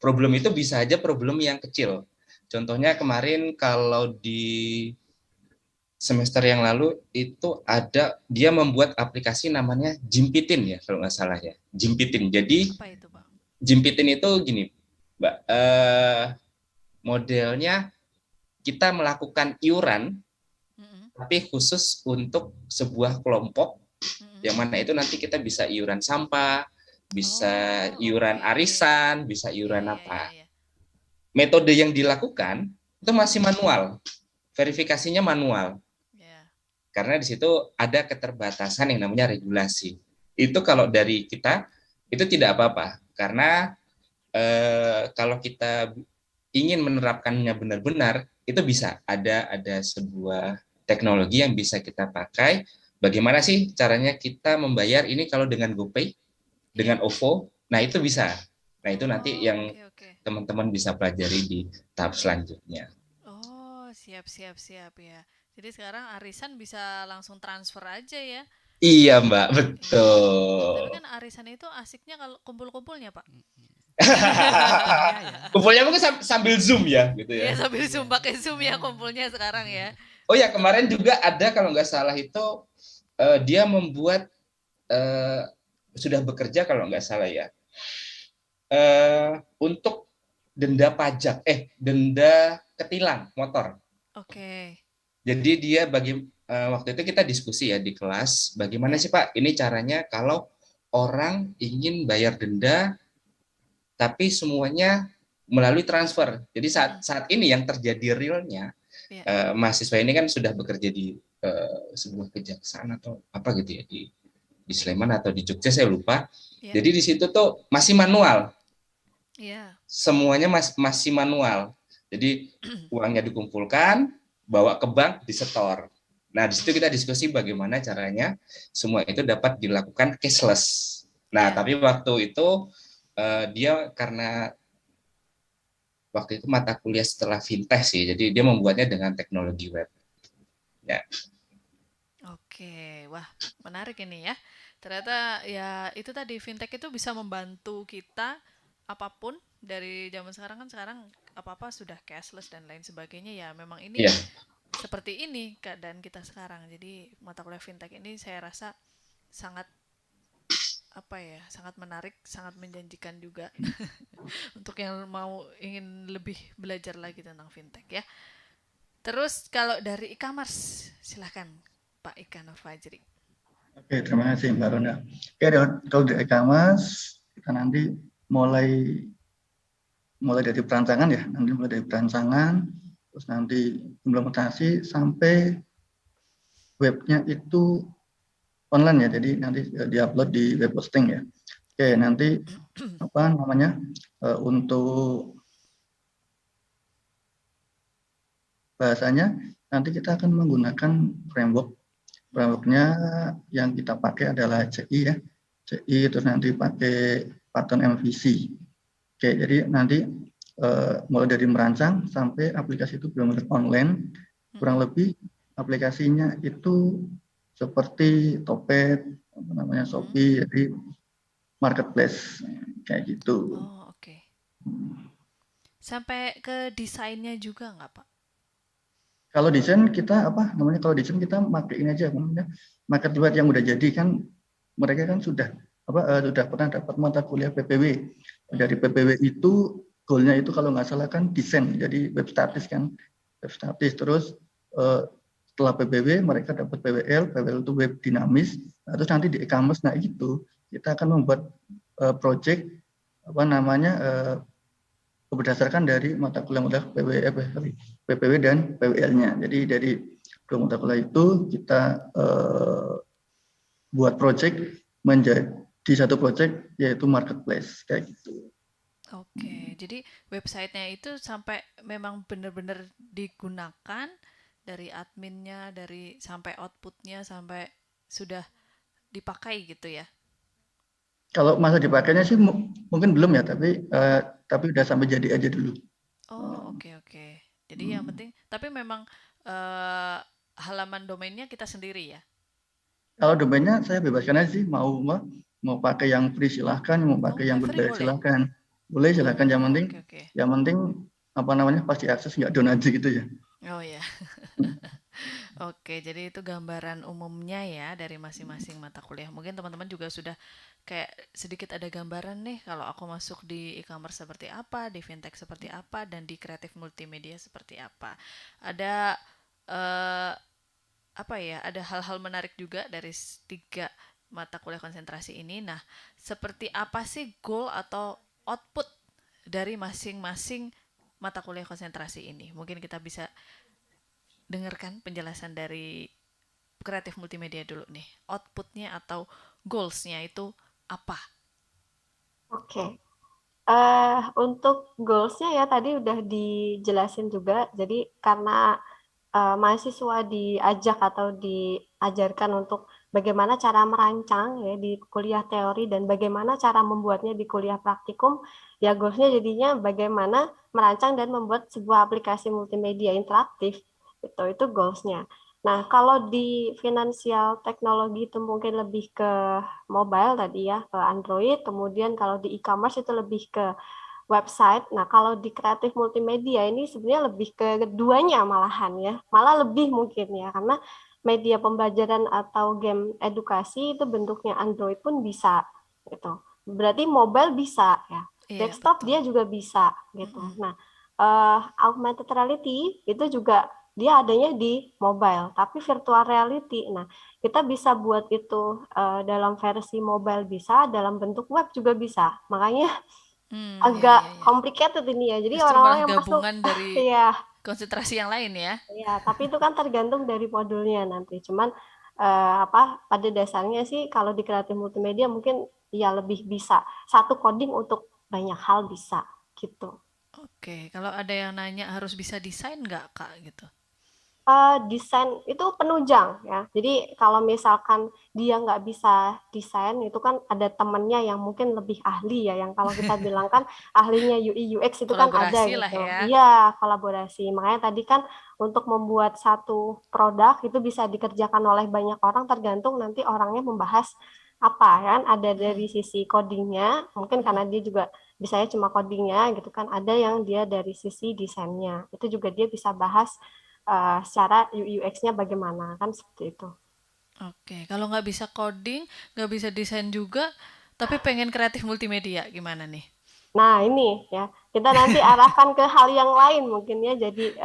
Problem itu bisa aja problem yang kecil. Contohnya kemarin kalau di semester yang lalu itu ada, dia membuat aplikasi namanya Jimpitin ya, kalau nggak salah ya. Jimpitin. Jadi apa itu, Bang? Jimpitin itu gini, Mbak. Modelnya kita melakukan iuran, tapi khusus untuk sebuah kelompok, yang mana itu nanti kita bisa iuran sampah, bisa iuran arisan, bisa iuran apa. Metode yang dilakukan itu masih manual, verifikasinya manual. Karena di situ ada keterbatasan yang namanya regulasi. Itu kalau dari kita itu tidak apa-apa, karena kalau kita ingin menerapkannya benar-benar, itu bisa ada sebuah teknologi yang bisa kita pakai. Bagaimana sih caranya kita membayar ini kalau dengan GoPay, dengan OVO? Nah, itu bisa. Nah, itu nanti yang teman-teman bisa pelajari di tahap selanjutnya. Oh, siap ya. Jadi sekarang arisan bisa langsung transfer aja ya? Iya, Mbak, betul. Tapi kan arisan itu asiknya kalau kumpul-kumpulnya, Pak. Kumpulnya mungkin sambil Zoom ya, gitu ya. Iya, sambil Zoom, pakai Zoom ya kumpulnya sekarang ya. Oh ya, kemarin juga ada kalau nggak salah itu dia membuat sudah bekerja kalau nggak salah ya untuk denda pajak, denda ketilang motor. Oke. Jadi dia waktu itu kita diskusi ya di kelas, bagaimana sih Pak ini caranya kalau orang ingin bayar denda tapi semuanya melalui transfer. Jadi saat ini yang terjadi realnya, mahasiswa ini kan sudah bekerja di sebuah kejaksaan atau apa gitu ya, di Sleman atau di Jogja, saya lupa. Jadi di situ tuh masih manual. Semuanya masih manual. Jadi uangnya dikumpulkan, bawa ke bank, disetor. Nah, di situ kita diskusi bagaimana caranya semua itu dapat dilakukan cashless. Nah, tapi waktu itu dia karena waktu itu mata kuliah setelah fintech sih, jadi dia membuatnya dengan teknologi web. Ya. Oke, wah menarik ini ya. Ternyata ya itu tadi fintech itu bisa membantu kita apapun dari zaman sekarang kan apa-apa sudah cashless dan lain sebagainya ya. Memang ini seperti ini keadaan kita sekarang. Jadi mata kuliah fintech ini saya rasa sangat sangat menarik, sangat menjanjikan juga untuk yang ingin lebih belajar lagi tentang fintech ya. Terus kalau dari e-commerce, silakan Pak Ika Nur Fajri. Oke, terima kasih Mbak Rona. Oke, kalau di e-commerce kita nanti mulai dari perancangan ya, mulai dari perancangan, terus nanti implementasi sampai webnya itu online ya, jadi nanti diupload di web hosting ya. Oke, nanti untuk bahasanya nanti kita akan menggunakan frameworknya yang kita pakai adalah CI ya, CI, terus nanti pakai Python MVC. Oke, jadi nanti mulai dari merancang sampai aplikasi itu benar-benar online, kurang lebih aplikasinya itu seperti Topet, Shopee, jadi marketplace kayak gitu. Oh, oke. Sampai ke desainnya juga nggak, Pak? Kalau desain kita kalau desain kita pakai ini aja, marketplace yang udah jadi kan, mereka kan sudah pernah dapat mata kuliah PPW. Dari PPW itu goalnya itu kalau nggak salah kan desain, jadi web statis kan, terus setelah PPW mereka dapat PWL itu web dinamis, terus nanti di e-commerce. Nah itu kita akan membuat project berdasarkan dari mata kuliah PPW dan PWL-nya. Jadi dari dua mata kuliah itu kita buat project menjadi satu project yaitu marketplace kayak gitu. Oke, jadi websitenya itu sampai memang benar-benar digunakan dari adminnya, dari sampai outputnya sampai sudah dipakai gitu ya? Kalau masa dipakainya sih mungkin belum ya, tapi udah sampai jadi aja dulu. Oh, oke. Jadi yang penting, tapi memang halaman domainnya kita sendiri ya? Kalau domainnya saya bebaskan aja sih, mau pakai yang free silahkan, mau pakai yang berbayar silahkan. Boleh silahkan, yang penting pasti akses, nggak down aja gitu ya. Oh ya. Oke, jadi itu gambaran umumnya ya dari masing-masing mata kuliah. Mungkin teman-teman juga sudah kayak sedikit ada gambaran nih kalau aku masuk di e-commerce seperti apa, di fintech seperti apa, dan di kreatif multimedia seperti apa. Ada ada hal-hal menarik juga dari 3 mata kuliah konsentrasi ini. Nah, seperti apa sih goal atau output dari masing-masing mata kuliah konsentrasi ini? Mungkin kita bisa dengarkan penjelasan dari kreatif multimedia dulu nih. Outputnya atau goals-nya itu apa? Oke. Untuk goals-nya ya tadi udah dijelasin juga. Jadi karena mahasiswa diajak atau diajarkan untuk bagaimana cara merancang ya di kuliah teori dan bagaimana cara membuatnya di kuliah praktikum, ya goals-nya jadinya bagaimana merancang dan membuat sebuah aplikasi multimedia interaktif. Itu goals-nya. Nah, kalau di finansial teknologi itu mungkin lebih ke mobile tadi ya, ke Android, kemudian kalau di e-commerce itu lebih ke website. Nah, kalau di kreatif multimedia ini sebenarnya lebih ke keduanya malahan ya. Malah lebih mungkin ya, karena media pembelajaran atau game edukasi itu bentuknya Android pun bisa gitu. Berarti mobile bisa ya. Desktop betul. Dia juga bisa gitu. Nah, augmented reality itu juga dia adanya di mobile, tapi virtual reality. Nah, kita bisa buat itu dalam versi mobile bisa, dalam bentuk web juga bisa. Makanya agak complicated ini ya. Jadi orang-orang yang gabungan masuk dari konsentrasi yang lain ya. Iya, tapi itu kan tergantung dari modulnya nanti. Cuman pada dasarnya sih kalau di kreatif multimedia mungkin ya lebih bisa satu coding untuk banyak hal bisa gitu. Oke, kalau ada yang nanya harus bisa desain nggak Kak gitu? Desain itu penunjang ya. Jadi kalau misalkan dia nggak bisa desain itu kan ada temennya yang mungkin lebih ahli ya. Yang kalau kita bilang kan ahlinya UI UX itu kan ada gitu. Ya. Iya, kolaborasi. Makanya tadi kan untuk membuat satu produk itu bisa dikerjakan oleh banyak orang tergantung nanti orangnya membahas apa kan. Ada dari sisi codingnya, mungkin karena dia juga bisanya cuma codingnya gitu kan. Ada yang dia dari sisi desainnya. Itu juga dia bisa bahas secara UI UX-nya bagaimana kan seperti itu. Oke, kalau nggak bisa coding, nggak bisa desain juga, tapi pengen kreatif multimedia gimana nih? Nah ini ya kita nanti arahkan ke hal yang lain mungkin ya. Jadi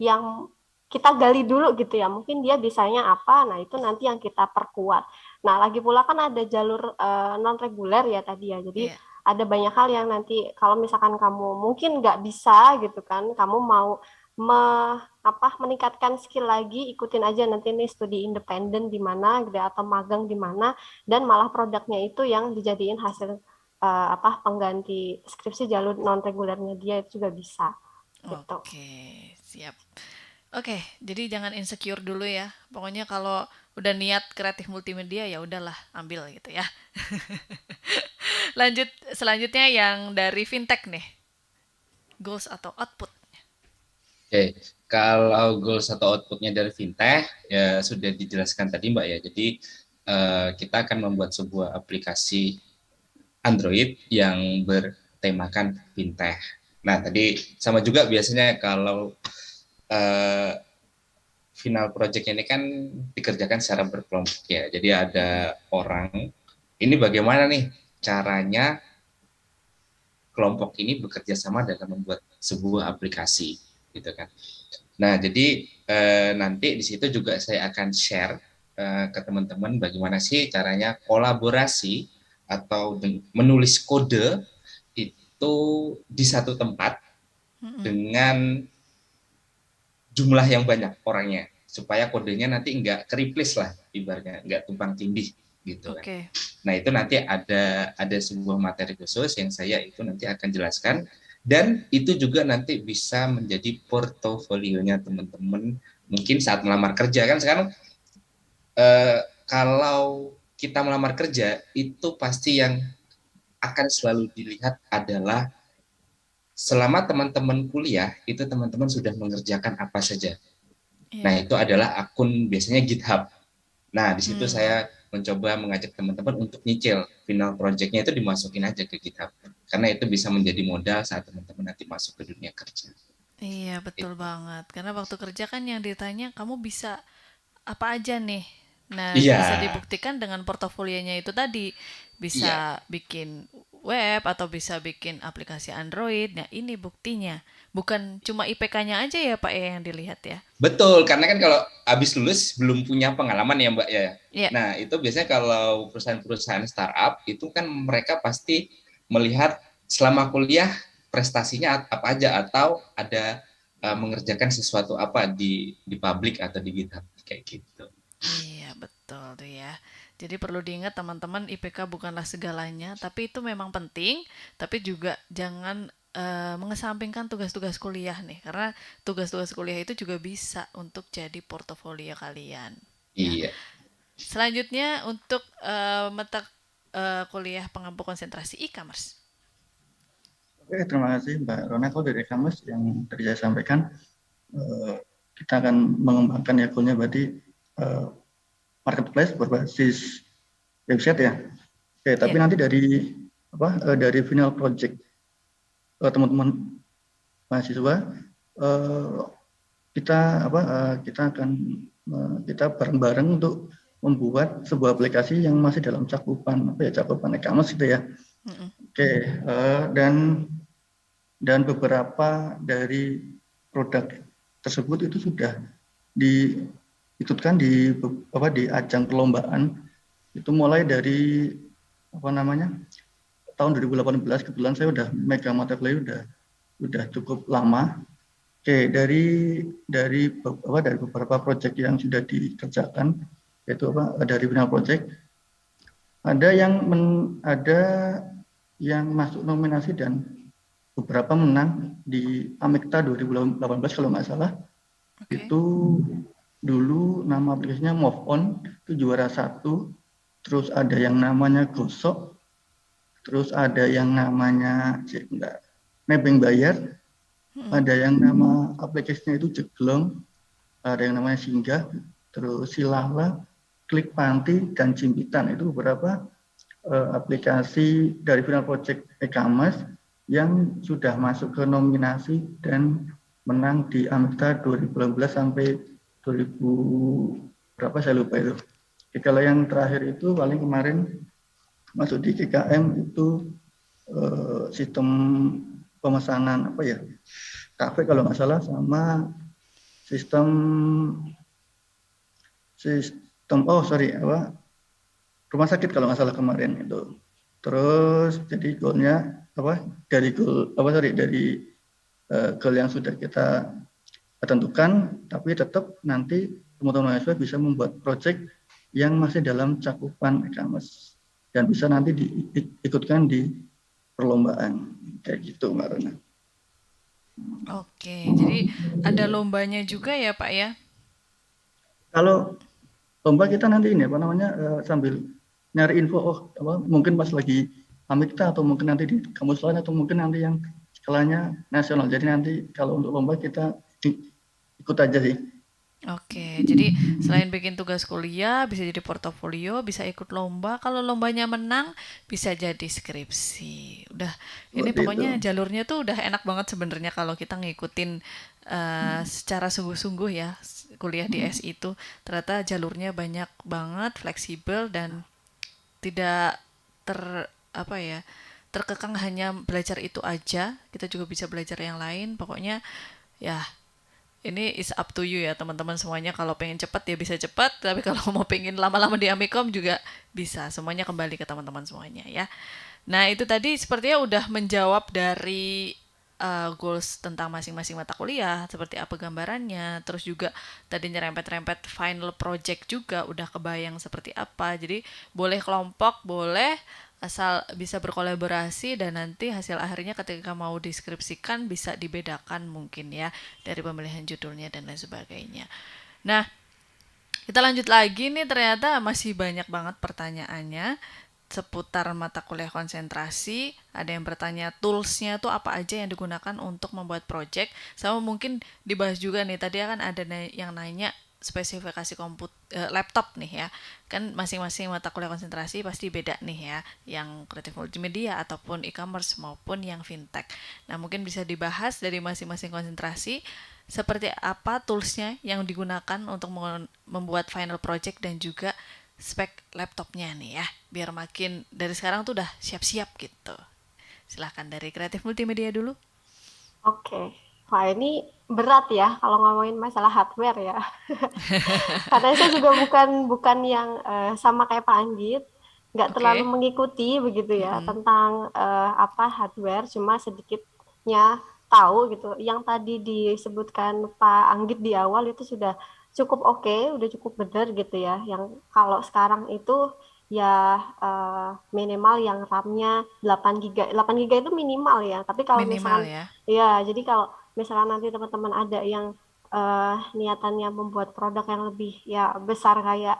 yang kita gali dulu gitu ya. Mungkin dia bisanya apa, nah itu nanti yang kita perkuat. Nah lagi pula kan ada jalur non reguler ya tadi ya. Jadi ada banyak hal yang nanti kalau misalkan kamu mungkin nggak bisa gitu kan, kamu mau meningkatkan skill lagi, ikutin aja nanti nih studi independen di mana gitu atau magang di mana, dan malah produknya itu yang dijadiin hasil pengganti skripsi jalur non regulernya dia itu juga bisa gitu. Oke, siap. Oke, jadi jangan insecure dulu ya. Pokoknya kalau udah niat kreatif multimedia ya udahlah ambil gitu ya. Lanjut selanjutnya yang dari fintech nih. Goals atau output. Oke, kalau goals atau outputnya dari fintech ya sudah dijelaskan tadi Mbak ya. Jadi kita akan membuat sebuah aplikasi Android yang bertemakan fintech. Nah tadi sama juga biasanya kalau final project ini kan dikerjakan secara berkelompok ya. Jadi ada orang, ini bagaimana nih caranya kelompok ini bekerja sama dalam membuat sebuah aplikasi gitu kan. Nah, jadi nanti di situ juga saya akan share ke teman-teman bagaimana sih caranya kolaborasi atau menulis kode itu di satu tempat dengan jumlah yang banyak orangnya supaya kodenya nanti nggak ke-replace lah ibaratnya, nggak tumpang tindih gitu kan. Nah, itu nanti ada sebuah materi khusus yang saya itu nanti akan jelaskan. Dan itu juga nanti bisa menjadi portofolionya teman-teman mungkin saat melamar kerja kan sekarang kalau kita melamar kerja itu pasti yang akan selalu dilihat adalah selama teman-teman kuliah itu teman-teman sudah mengerjakan apa saja. Nah itu adalah akun biasanya GitHub. Nah di situ saya mencoba mengajak teman-teman untuk nyicil final project-nya itu dimasukin aja ke GitHub. Karena itu bisa menjadi modal saat teman-teman nanti masuk ke dunia kerja. Iya betul banget. Karena waktu kerja kan yang ditanya kamu bisa apa aja nih. Nah bisa dibuktikan dengan portofolionya itu tadi. Bisa bikin web atau bisa bikin aplikasi Android. Nah ini buktinya. Bukan cuma IPK-nya aja ya Pak yang dilihat ya. Betul, karena kan kalau habis lulus belum punya pengalaman ya Mbak ya. Nah itu biasanya kalau perusahaan-perusahaan startup itu kan mereka pasti melihat selama kuliah prestasinya apa aja atau ada mengerjakan sesuatu apa di publik atau di GitHub kayak gitu. Iya betul tuh ya. Jadi perlu diingat teman-teman IPK bukanlah segalanya, tapi itu memang penting, tapi juga jangan mengesampingkan tugas-tugas kuliah nih, karena tugas-tugas kuliah itu juga bisa untuk jadi portofolio kalian. Iya. Selanjutnya untuk mata kuliah pengampu konsentrasi e-commerce. Oke, terima kasih Mbak Rona. Kalau dari e-commerce yang tadi saya sampaikan, kita akan mengembangkan ya goalnya berarti marketplace berbasis website ya. Oke, tapi nanti dari final project teman-teman mahasiswa kita bareng-bareng untuk membuat sebuah aplikasi yang masih dalam cakupan e-commerce gitu ya. Oke, dan beberapa dari produk tersebut itu sudah diikutkan di ajang perlombaan itu mulai dari tahun 2018. Kebetulan saya udah megang mata kuliah udah cukup lama. Oke, dari beberapa proyek yang sudah dikerjakan yaitu dari final project ada yang masuk nominasi dan beberapa menang di Amekta 2018 kalau nggak salah. Itu dulu nama aplikasinya Move On, itu juara 1. Terus ada yang namanya Gosok, terus ada yang namanya Nebeng Bayar, ada yang nama aplikasinya itu Jeglong, ada yang namanya Singgah, terus Silala, Klik Panti, dan Jimpitan. Itu beberapa aplikasi dari final project e-commerce yang sudah masuk ke nominasi dan menang di Amekta 2018 sampai 2000 berapa saya lupa itu. Kalau yang terakhir itu paling kemarin masuk di GKM itu sistem pemesanan kafe kalau nggak salah, sama sistem rumah sakit kalau nggak salah kemarin itu. Terus jadi goalnya apa? Dari goal yang sudah kita tentukan, tapi tetap nanti teman-teman mahasiswa bisa membuat project yang masih dalam cakupan e-commerce dan bisa nanti diikutkan di perlombaan kayak gitu, Mbak Rona. Oke, jadi ada lombanya juga ya Pak ya? Kalau lomba kita nanti ini apa namanya sambil nyari info, mungkin pas lagi Amikta atau mungkin nanti di kampus lain atau mungkin nanti yang skalanya nasional. Jadi nanti kalau untuk lomba kita ikut aja sih. Oke, jadi selain bikin tugas kuliah, bisa jadi portofolio, bisa ikut lomba. Kalau lombanya menang, bisa jadi skripsi. Udah, ini pokoknya jalurnya tuh udah enak banget sebenarnya kalau kita ngikutin secara sungguh-sungguh ya kuliah di SI itu. Ternyata jalurnya banyak banget, fleksibel dan tidak terkekang hanya belajar itu aja. Kita juga bisa belajar yang lain. Pokoknya ya. Ini is up to you ya teman-teman semuanya. Kalau pengen cepat ya bisa cepat, tapi kalau mau pengen lama-lama di Amikom juga bisa. Semuanya kembali ke teman-teman semuanya ya. Nah itu tadi sepertinya udah menjawab dari goals tentang masing-masing mata kuliah, seperti apa gambarannya. Terus juga tadi nyerempet-rempet final project juga udah kebayang seperti apa. Jadi boleh kelompok, boleh asal bisa berkolaborasi dan nanti hasil akhirnya ketika mau deskripsikan bisa dibedakan mungkin ya dari pemilihan judulnya dan lain sebagainya. Nah, kita lanjut lagi nih, ternyata masih banyak banget pertanyaannya seputar mata kuliah konsentrasi. Ada yang bertanya toolsnya tuh apa aja yang digunakan untuk membuat project. Sama mungkin dibahas juga nih, tadi kan ada yang nanya spesifikasi laptop nih ya. Kan masing-masing mata kuliah konsentrasi pasti beda nih ya, yang kreatif multimedia ataupun e-commerce maupun yang fintech. Nah mungkin bisa dibahas dari masing-masing konsentrasi seperti apa toolsnya yang digunakan untuk membuat final project dan juga spek laptopnya nih ya, biar makin dari sekarang tuh udah siap-siap gitu. Silahkan dari kreatif multimedia dulu. Oke. Wah ini berat ya kalau ngomongin masalah hardware ya. Karena saya juga bukan yang sama kayak Pak Anggit, nggak terlalu mengikuti begitu ya tentang hardware, cuma sedikitnya tahu gitu. Yang tadi disebutkan Pak Anggit di awal itu sudah cukup oke, udah cukup benar gitu ya. Yang kalau sekarang itu ya minimal yang RAM-nya 8 GB. 8 GB itu minimal ya. Tapi kalau misalnya jadi kalau misalnya nanti teman-teman ada yang niatannya membuat produk yang lebih ya besar, kayak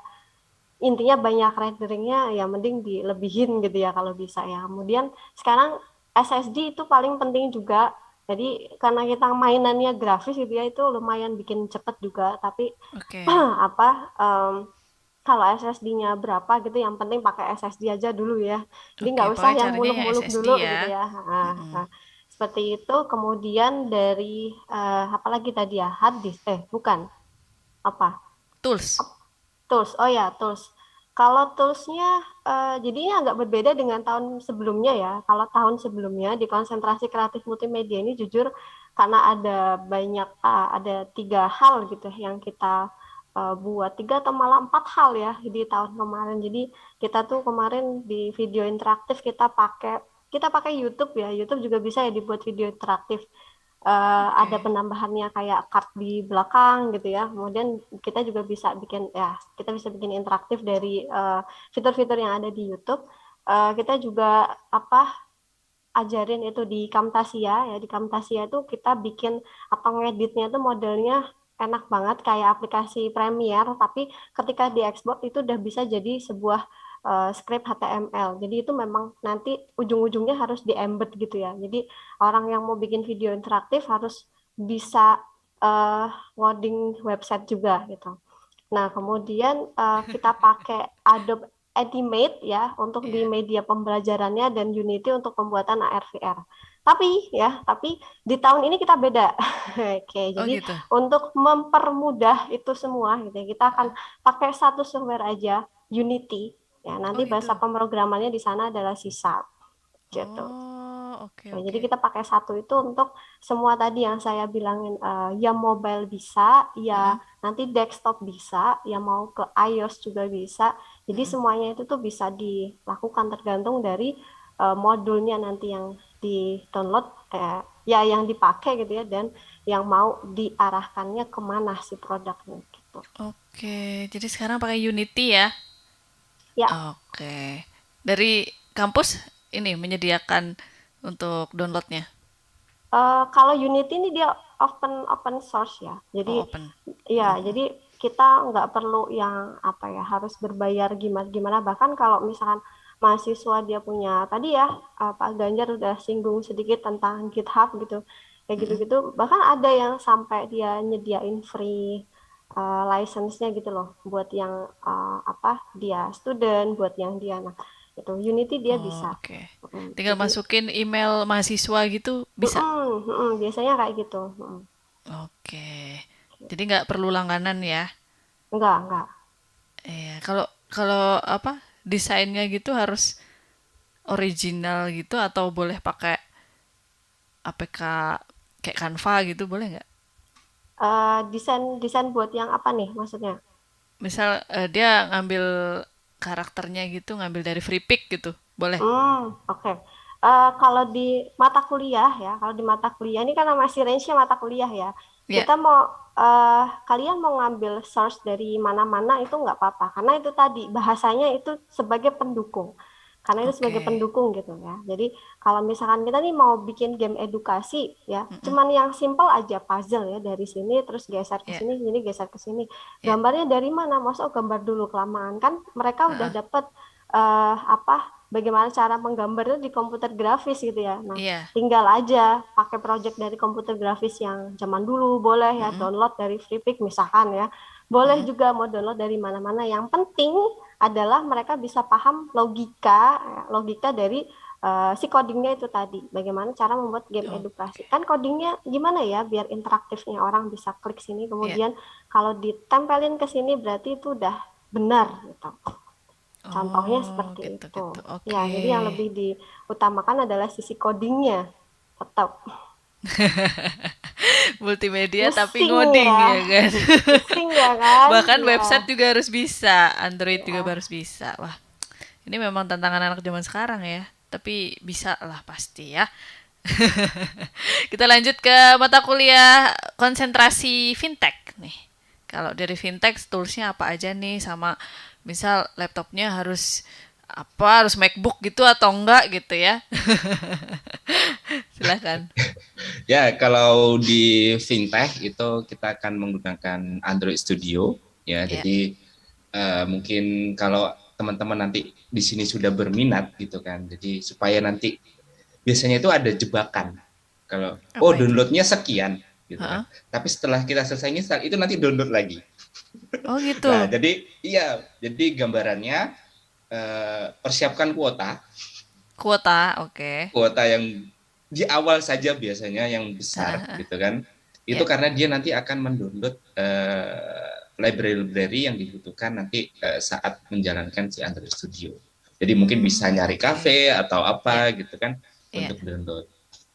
intinya banyak renderingnya, ya mending dilebihin gitu ya kalau bisa ya. Kemudian sekarang SSD itu paling penting juga. Jadi karena kita mainannya grafis gitu ya, itu lumayan bikin cepet juga. Tapi kalau SSD-nya berapa gitu, yang penting pakai SSD aja dulu ya. Jadi nggak usah yang muluk-muluk dulu ya. Gitu ya. Nah, seperti itu. Kemudian dari apalagi tadi ya, hard disk bukan apa tools. Oh ya, tools. Kalau toolsnya jadinya agak berbeda dengan tahun sebelumnya ya. Kalau tahun sebelumnya di konsentrasi kreatif multimedia ini jujur karena ada banyak ada 3 hal gitu yang kita buat, 3 atau malah 4 hal ya di tahun kemarin. Jadi kita tuh kemarin di video interaktif kita pakai YouTube ya. YouTube juga bisa ya dibuat video interaktif. Ada penambahannya kayak card di belakang gitu ya. Kemudian kita juga bisa bikin interaktif dari fitur-fitur yang ada di YouTube. Kita juga ajarin itu di Camtasia ya. Di Camtasia itu kita bikin ngeditnya itu modelnya enak banget kayak aplikasi Premiere, tapi ketika diekspor itu udah bisa jadi sebuah script HTML. Jadi itu memang nanti ujung-ujungnya harus di-embed gitu ya. Jadi orang yang mau bikin video interaktif harus bisa ngoding website juga gitu. Nah, kemudian kita pakai Adobe Animate ya untuk di media pembelajarannya dan Unity untuk pembuatan AR/VR. Tapi di tahun ini kita beda. Jadi gitu. Untuk mempermudah itu semua gitu ya, kita akan pakai satu software aja, Unity. Ya, nanti bahasa pemrogramannya di sana adalah C#, gitu. Jadi kita pakai satu itu untuk semua tadi yang saya bilangin, ya mobile bisa, ya nanti desktop bisa, ya mau ke iOS juga bisa. Jadi semuanya itu tuh bisa dilakukan tergantung dari modulnya nanti yang di download ya yang dipakai gitu ya, dan yang mau diarahkannya kemana si produknya gitu. Oke, jadi sekarang pakai Unity ya? Ya. Oke. Dari kampus ini menyediakan untuk downloadnya? Kalau Unity ini dia open source ya. Jadi open. ya, jadi kita nggak perlu yang apa ya harus berbayar gimana. Bahkan kalau misalkan mahasiswa dia punya tadi ya, Pak Ganjar udah singgung sedikit tentang GitHub gitu, kayak gitu-gitu. Bahkan ada yang sampai dia nyediain free license-nya gitu loh, buat yang dia student, buat yang dia itu Unity dia bisa. Oke. Tinggal masukin email mahasiswa gitu bisa. Biasanya kayak gitu. Oke. Jadi nggak perlu langganan ya? Enggak. Iya. Kalau desainnya gitu harus original gitu atau boleh pakai APK kayak Canva gitu boleh nggak? Desain buat yang apa nih maksudnya? Misal dia ngambil karakternya gitu, ngambil dari FreePic gitu, boleh? Oke. Kalau di mata kuliah ini karena masih range-nya mata kuliah ya. Yeah. Kita mau kalian mau ngambil source dari mana-mana itu nggak apa-apa, karena itu tadi bahasanya itu sebagai pendukung. Karena itu sebagai pendukung gitu ya. Jadi kalau misalkan kita nih mau bikin game edukasi ya, cuman yang simple aja puzzle ya, dari sini terus geser ke sini, sini geser ke sini. Gambarnya dari mana? Masuk gambar dulu, kelamaan kan mereka udah dapet bagaimana cara menggambarnya di komputer grafis gitu ya. Nah, tinggal aja pakai project dari komputer grafis yang zaman dulu boleh ya, download dari FreePic misalkan ya. Boleh juga mau download dari mana-mana. Yang penting adalah mereka bisa paham logika dari si codingnya itu tadi. Bagaimana cara membuat game edukasi. Kan codingnya gimana ya biar interaktifnya orang bisa klik sini, kemudian kalau ditempelin ke sini berarti itu udah benar gitu. Contohnya seperti itu. Okay. Ya, jadi yang lebih diutamakan adalah sisi codingnya tetap. Multimedia tapi ngoding ya kan. Pusing ya kan. Bahkan website juga harus bisa, Android juga harus bisa. Wah, ini memang tantangan anak zaman sekarang ya. Tapi bisa lah pasti ya. Kita lanjut ke mata kuliah konsentrasi fintech nih. Kalau dari fintech toolsnya apa aja nih, sama misal laptopnya harus MacBook gitu atau enggak gitu ya. Silakan. Ya, kalau di fintech itu kita akan menggunakan Android Studio ya. Jadi mungkin kalau teman-teman nanti di sini sudah berminat gitu kan. Jadi supaya nanti biasanya itu ada jebakan. Kalau downloadnya sekian gitu kan. Tapi setelah kita selesai install itu nanti download lagi. Oh gitu. Nah, jadi gambarannya persiapkan kuota. Oke. Kuota yang di awal saja biasanya yang besar gitu kan. Itu karena dia nanti akan mendownload library yang dibutuhkan nanti saat menjalankan si Android Studio. Jadi mungkin bisa nyari kafe atau apa gitu kan untuk download.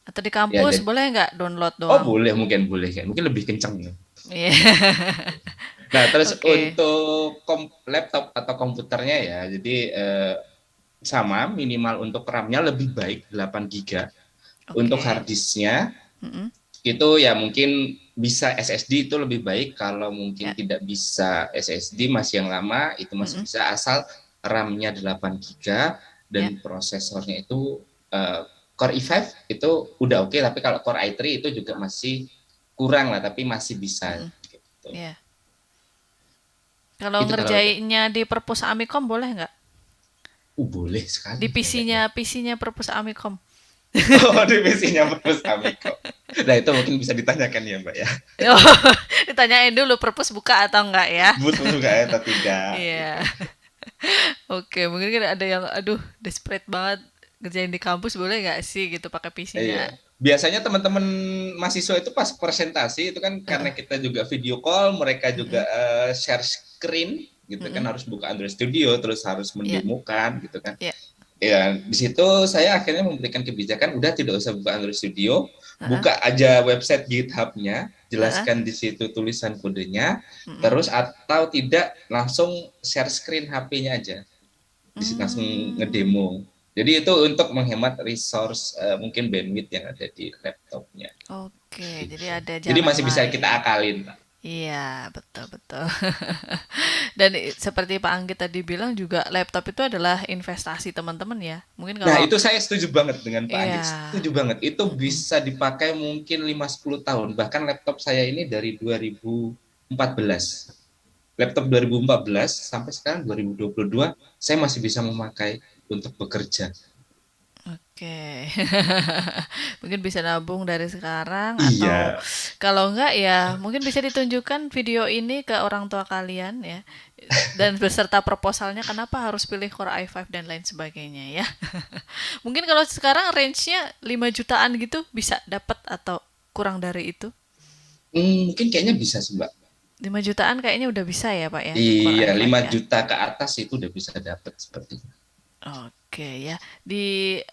Atau di kampus boleh nggak download doang? Oh boleh, mungkin lebih kenceng. Nah terus untuk laptop atau komputernya ya, jadi sama minimal untuk RAM-nya lebih baik 8 GB. Untuk hard disk-nya itu ya mungkin bisa SSD itu lebih baik. Kalau mungkin tidak bisa SSD masih yang lama itu masih bisa, asal RAM-nya 8 GB dan prosesornya itu Core i5 itu udah oke, tapi kalau Core i3 itu juga masih kurang lah, tapi masih bisa. Gitu. Kalau ngerjainnya di perpus Amikom boleh nggak? Boleh sekali. Di PC-nya perpus Amikom. Oh, di PC-nya perpus Amikom. Nah, itu mungkin bisa ditanyakan ya, Mbak ya. Ditanyain dulu perpus buka atau enggak ya? Buka ya atau tidak. Iya. Oke, mungkin kan ada yang desperate banget ngerjain di kampus, boleh nggak sih gitu pakai PC-nya? Iya. Biasanya teman-teman mahasiswa itu pas presentasi itu kan karena kita juga video call, mereka juga share screen gitu kan, harus buka Android Studio, terus harus mendemokan gitu kan. Ya, di situ saya akhirnya memberikan kebijakan udah tidak usah buka Android Studio, buka aja website GitHub-nya, jelaskan di situ tulisan kodenya, terus atau tidak langsung share screen HP-nya aja. Di situ langsung ngedemo. Jadi itu untuk menghemat resource mungkin bandwidth yang ada di laptopnya. Oke, Gitu. jadi ada Jadi jalan masih bisa lain. kita akalin. Iya, betul-betul. Dan seperti Pak Anggit tadi bilang juga laptop itu adalah investasi teman-teman ya. Mungkin Nah, kalau itu saya setuju banget dengan Pak Anggit. iya, Setuju banget. Itu bisa dipakai mungkin 5-10 tahun. Bahkan laptop saya ini dari 2014. Laptop 2014 sampai sekarang 2022 saya masih bisa memakai untuk bekerja. oke. Mungkin bisa nabung dari sekarang atau Iya. kalau enggak ya mungkin bisa ditunjukkan video ini ke orang tua kalian ya. Dan beserta proposalnya kenapa harus pilih Core i5 dan lain sebagainya ya. Mungkin kalau sekarang range-nya 5 jutaan gitu bisa dapat atau kurang dari itu. Mungkin kayaknya bisa sih, Mbak. 5 jutaan kayaknya udah bisa ya Pak ya, Core Iya, i5 5 ya. juta ke atas itu udah bisa dapat seperti itu. Oke ya,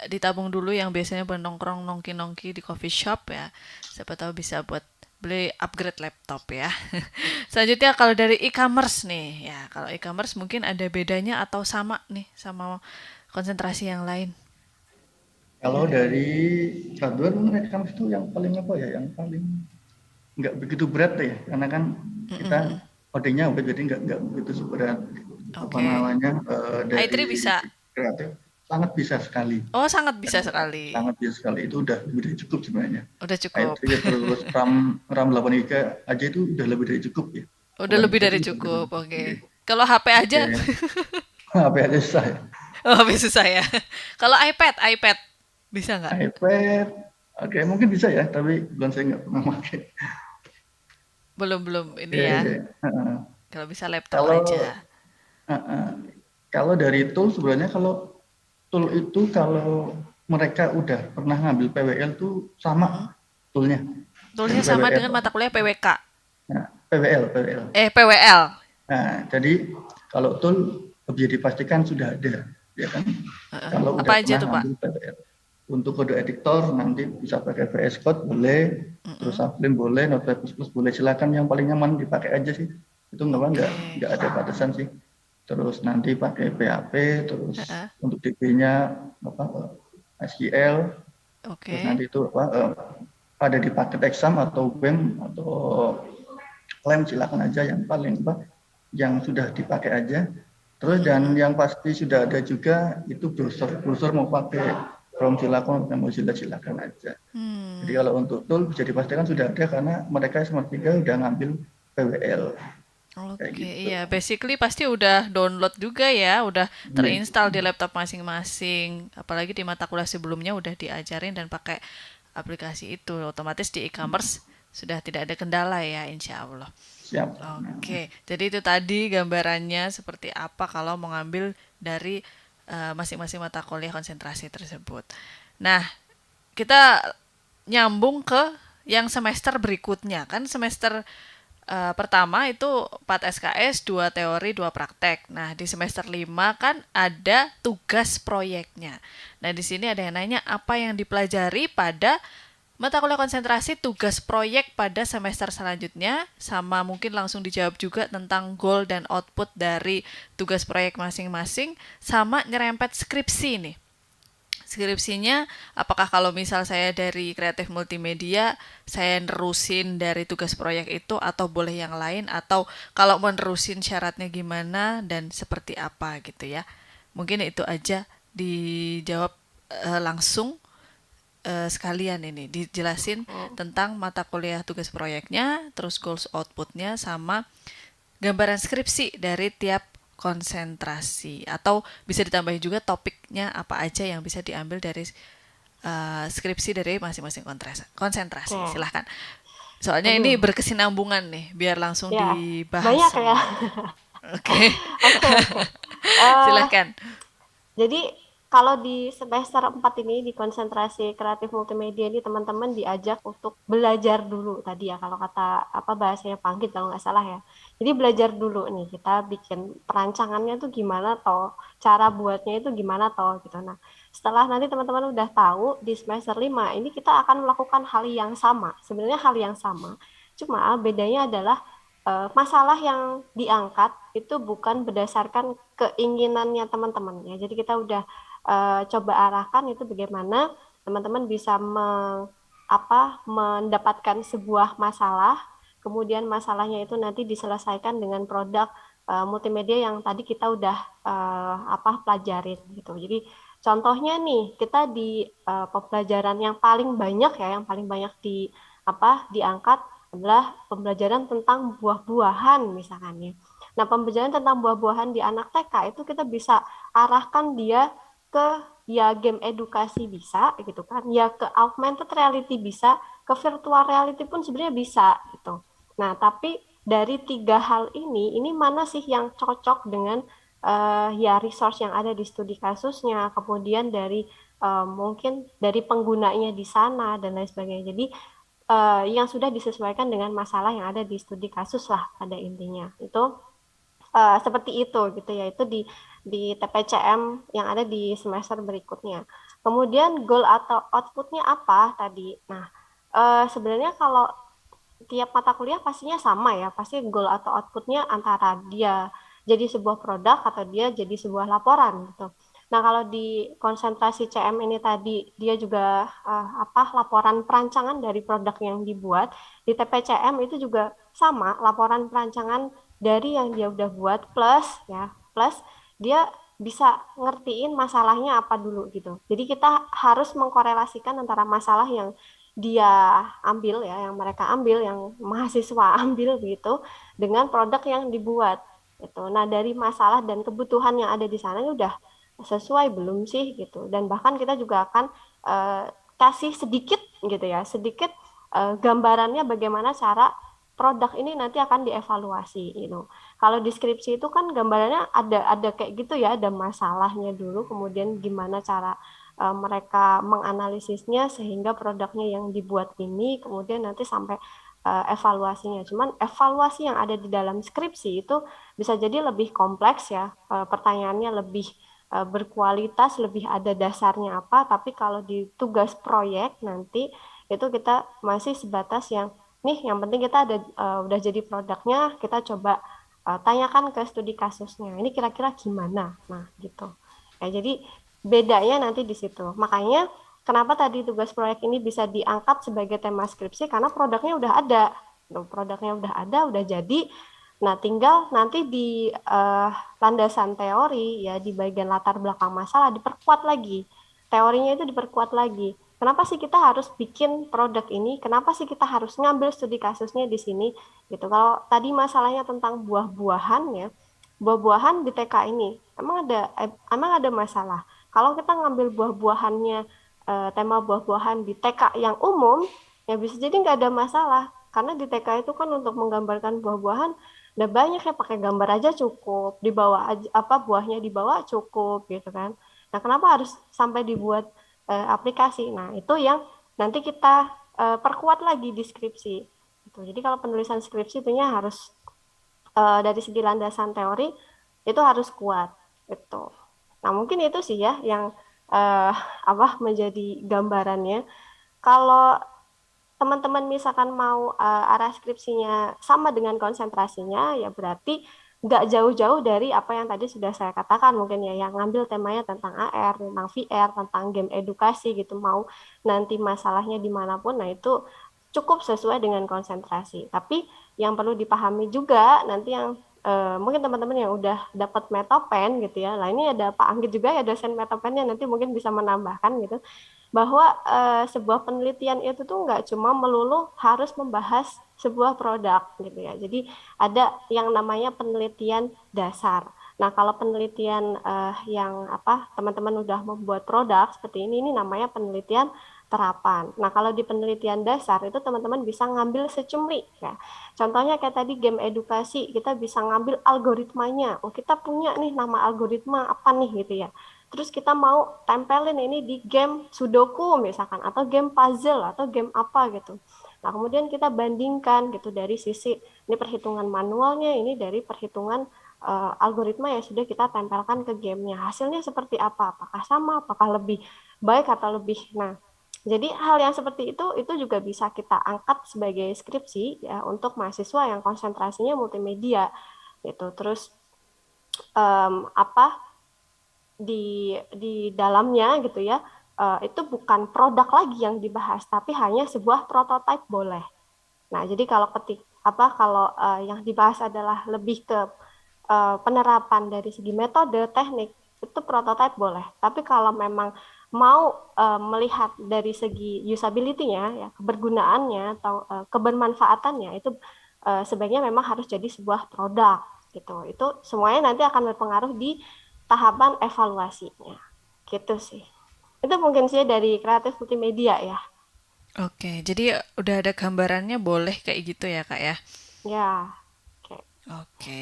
ditabung dulu yang biasanya bernongkrong nongki-nongki di coffee shop ya. Siapa tahu bisa buat beli upgrade laptop ya. Selanjutnya kalau dari e-commerce nih, ya kalau e-commerce mungkin ada bedanya atau sama nih sama konsentrasi yang lain. Kalau dari hardware mereka itu yang paling apa ya, yang paling nggak begitu berat ya, karena kan kita codingnya udah jadi nggak begitu berat. Apa Oke. namanya i3 dari bisa. kreatif sangat bisa sekali. Oh, sangat bisa sekali. Sangat bisa sekali, itu udah lebih dari cukup sebenarnya. Udah cukup. i3 terus RAM 8 GB aja itu udah lebih dari cukup ya. Udah Bukan lebih dari itu, cukup. Oke. Oke. Kalau HP aja, HP aja susah ya. oh HP susah ya. Kalau iPad bisa nggak? iPad, oke mungkin bisa ya, tapi belum, saya nggak pernah pakai. Belum ini Oke, ya. heeh. Kalau bisa laptop Kalau aja. kalau dari tool sebenarnya, kalau tool itu kalau mereka udah pernah ngambil PWL tuh sama toolnya. Toolsnya sama dengan mata kuliah PWK. Nah, PWL. PWL. Nah, jadi kalau tool bisa dipastikan sudah ada, ya kan? Kalau udah Apa aja pernah tuh Pak? ngambil PWL. Untuk kode editor nanti bisa pakai VS Code boleh, terus Sublime boleh, Notepad++ boleh, silakan yang paling nyaman dipakai aja sih. Itu nggak ada batasan sih. Terus nanti pakai PHP, terus untuk DB-nya SQL. Oke. Terus nanti itu ada di paket exam atau WEM atau klaim, silakan aja yang paling yang sudah dipakai aja. Terus dan yang pasti sudah ada juga itu browser mau pakai Chrome silakan, Mozilla silakan aja. Jadi kalau untuk tool bisa dipastikan sudah ada karena mereka semua tiga udah ngambil PWL. Oke, gitu. iya, basically pasti udah download juga ya, udah terinstall di laptop masing-masing. Apalagi di mata kuliah sebelumnya udah diajarin dan pakai aplikasi itu, otomatis di e-commerce sudah tidak ada kendala ya, insya Allah. Siap. Oke, jadi itu tadi gambarannya seperti apa kalau mengambil dari masing-masing mata kuliah konsentrasi tersebut. Nah, kita nyambung ke yang semester berikutnya, kan semester pertama itu 4 SKS, 2 teori, 2 praktek. Nah, di semester 5 kan ada tugas proyeknya. Nah, di sini ada yang nanya apa yang dipelajari pada mata kuliah konsentrasi tugas proyek pada semester selanjutnya, sama mungkin langsung dijawab juga tentang goal dan output dari tugas proyek masing-masing, sama nyerempet skripsi nih. Skripsinya, apakah kalau misal saya dari kreatif multimedia, saya nerusin dari tugas proyek itu atau boleh yang lain, atau kalau mau nerusin syaratnya gimana dan seperti apa gitu ya. Mungkin itu aja dijawab langsung sekalian ini. Dijelasin tentang mata kuliah tugas proyeknya, terus goals outputnya, sama gambaran skripsi dari tiap konsentrasi, atau bisa ditambahin juga topiknya apa aja yang bisa diambil dari skripsi dari masing-masing konsentrasi. Silahkan. Soalnya ini berkesinambungan nih, biar langsung dibahas. Banyak ya. Oke. Silahkan. Jadi kalau di semester 4 ini di konsentrasi kreatif multimedia ini teman-teman diajak untuk belajar dulu tadi ya, kalau kata bahasanya Panggit kalau nggak salah ya. Jadi belajar dulu nih, kita bikin perancangannya tuh gimana toh, cara buatnya itu gimana toh gitu. Nah, setelah nanti teman-teman udah tahu di semester 5 ini kita akan melakukan hal yang sama. Sebenarnya hal yang sama. Cuma bedanya adalah masalah yang diangkat itu bukan berdasarkan keinginannya teman-teman ya. Jadi kita udah coba arahkan itu bagaimana teman-teman bisa mendapatkan sebuah masalah, kemudian masalahnya itu nanti diselesaikan dengan produk multimedia yang tadi kita udah pelajarin gitu. Jadi contohnya nih kita di pembelajaran yang paling banyak diangkat adalah pembelajaran tentang buah-buahan misalkan ya. Nah, pembelajaran tentang buah-buahan di anak TK itu kita bisa arahkan dia ke ya game edukasi bisa gitu kan, ya ke augmented reality bisa, ke virtual reality pun sebenarnya bisa gitu. Nah, tapi dari 3 hal ini mana sih yang cocok dengan ya resource yang ada di studi kasusnya, kemudian dari mungkin dari penggunanya di sana dan lain sebagainya. Jadi yang sudah disesuaikan dengan masalah yang ada di studi kasus lah pada intinya. Itu seperti itu gitu ya, itu di TPCM yang ada di semester berikutnya. Kemudian goal atau outputnya apa tadi? Nah, sebenarnya kalau tiap mata kuliah pastinya sama ya, pasti goal atau outputnya antara dia jadi sebuah produk atau dia jadi sebuah laporan gitu. Nah, kalau di konsentrasi CM ini tadi dia juga laporan perancangan dari produk yang dibuat. Di TPCM itu juga sama, laporan perancangan dari yang dia udah buat plus dia bisa ngertiin masalahnya apa dulu gitu. Jadi kita harus mengkorelasikan antara masalah yang dia ambil ya, yang mereka ambil, yang mahasiswa ambil begitu dengan produk yang dibuat. Gitu. Nah, dari masalah dan kebutuhan yang ada di sana ini udah sesuai belum sih gitu. Dan bahkan kita juga akan kasih sedikit gitu ya, sedikit gambarannya bagaimana cara produk ini nanti akan dievaluasi gitu. Kalau deskripsi itu kan gambarannya ada kayak gitu ya, ada masalahnya dulu, kemudian gimana cara mereka menganalisisnya sehingga produknya yang dibuat ini kemudian nanti sampai evaluasinya. Cuman evaluasi yang ada di dalam skripsi itu bisa jadi lebih kompleks ya, pertanyaannya lebih berkualitas, lebih ada dasarnya apa, tapi kalau di tugas proyek nanti itu kita masih sebatas yang nih yang penting kita ada udah jadi produknya, kita coba tanyakan ke studi kasusnya. Ini kira-kira gimana? Nah, gitu. Ya, jadi bedanya nanti di situ. Makanya kenapa tadi tugas proyek ini bisa diangkat sebagai tema skripsi karena produknya udah ada. Produknya udah ada, udah jadi. Nah, tinggal nanti di landasan teori ya di bagian latar belakang masalah diperkuat lagi. Teorinya itu diperkuat lagi. Kenapa sih kita harus bikin produk ini? Kenapa sih kita harus ngambil studi kasusnya di sini? Gitu. Kalau tadi masalahnya tentang buah-buahan ya, buah-buahan di TK ini emang ada masalah. Kalau kita ngambil buah-buahannya tema buah-buahan di TK yang umum, ya bisa jadi nggak ada masalah. Karena di TK itu kan untuk menggambarkan buah-buahan udah banyak ya, pakai gambar aja cukup, dibawa aja buahnya dibawa cukup gitu kan. Nah, kenapa harus sampai dibuat aplikasi? Nah, itu yang nanti kita perkuat lagi di skripsi. Gitu. Jadi kalau penulisan skripsi itunya harus dari segi landasan teori itu harus kuat gitu. Nah, mungkin itu sih ya yang menjadi gambarannya. Kalau teman-teman misalkan mau arah skripsinya sama dengan konsentrasinya, ya berarti nggak jauh-jauh dari apa yang tadi sudah saya katakan mungkin ya, yang ngambil temanya tentang AR, tentang VR, tentang game edukasi gitu, mau nanti masalahnya dimanapun, nah itu cukup sesuai dengan konsentrasi. Tapi yang perlu dipahami juga nanti yang mungkin teman-teman yang udah dapat metopen gitu ya, lah ini ada Pak Anggit juga ya dosen metopennya, nanti mungkin bisa menambahkan gitu bahwa sebuah penelitian itu tuh nggak cuma melulu harus membahas sebuah produk gitu ya. Jadi ada yang namanya penelitian dasar. Nah, kalau penelitian yang teman-teman udah membuat produk seperti ini namanya penelitian terapan. Nah, kalau di penelitian dasar itu teman-teman bisa ngambil secumli ya. Contohnya kayak tadi game edukasi, kita bisa ngambil algoritmanya. Oh, kita punya nih nama algoritma apa nih gitu ya. Terus kita mau tempelin ini di game Sudoku misalkan, atau game puzzle, atau game apa gitu. Nah, kemudian kita bandingkan gitu dari sisi ini perhitungan manualnya, ini dari perhitungan algoritma yang sudah kita tempelkan ke gamenya. Hasilnya seperti apa? Apakah sama? Apakah lebih baik atau lebih? Nah, jadi hal yang seperti itu juga bisa kita angkat sebagai skripsi ya untuk mahasiswa yang konsentrasinya multimedia gitu. Terus di dalamnya gitu ya, itu bukan produk lagi yang dibahas, tapi hanya sebuah prototipe boleh. Nah, jadi kalau yang dibahas adalah lebih ke penerapan dari segi metode, teknik, itu prototipe boleh. Tapi kalau memang mau melihat dari segi usability-nya, ya, kebergunaannya atau kebermanfaatannya, itu sebaiknya memang harus jadi sebuah produk gitu. Itu semuanya nanti akan berpengaruh di tahapan evaluasinya. Gitu sih. Itu mungkin sih dari kreatif multimedia ya. Oke, jadi udah ada gambarannya boleh kayak gitu ya Kak ya? Ya. Oke. Oke.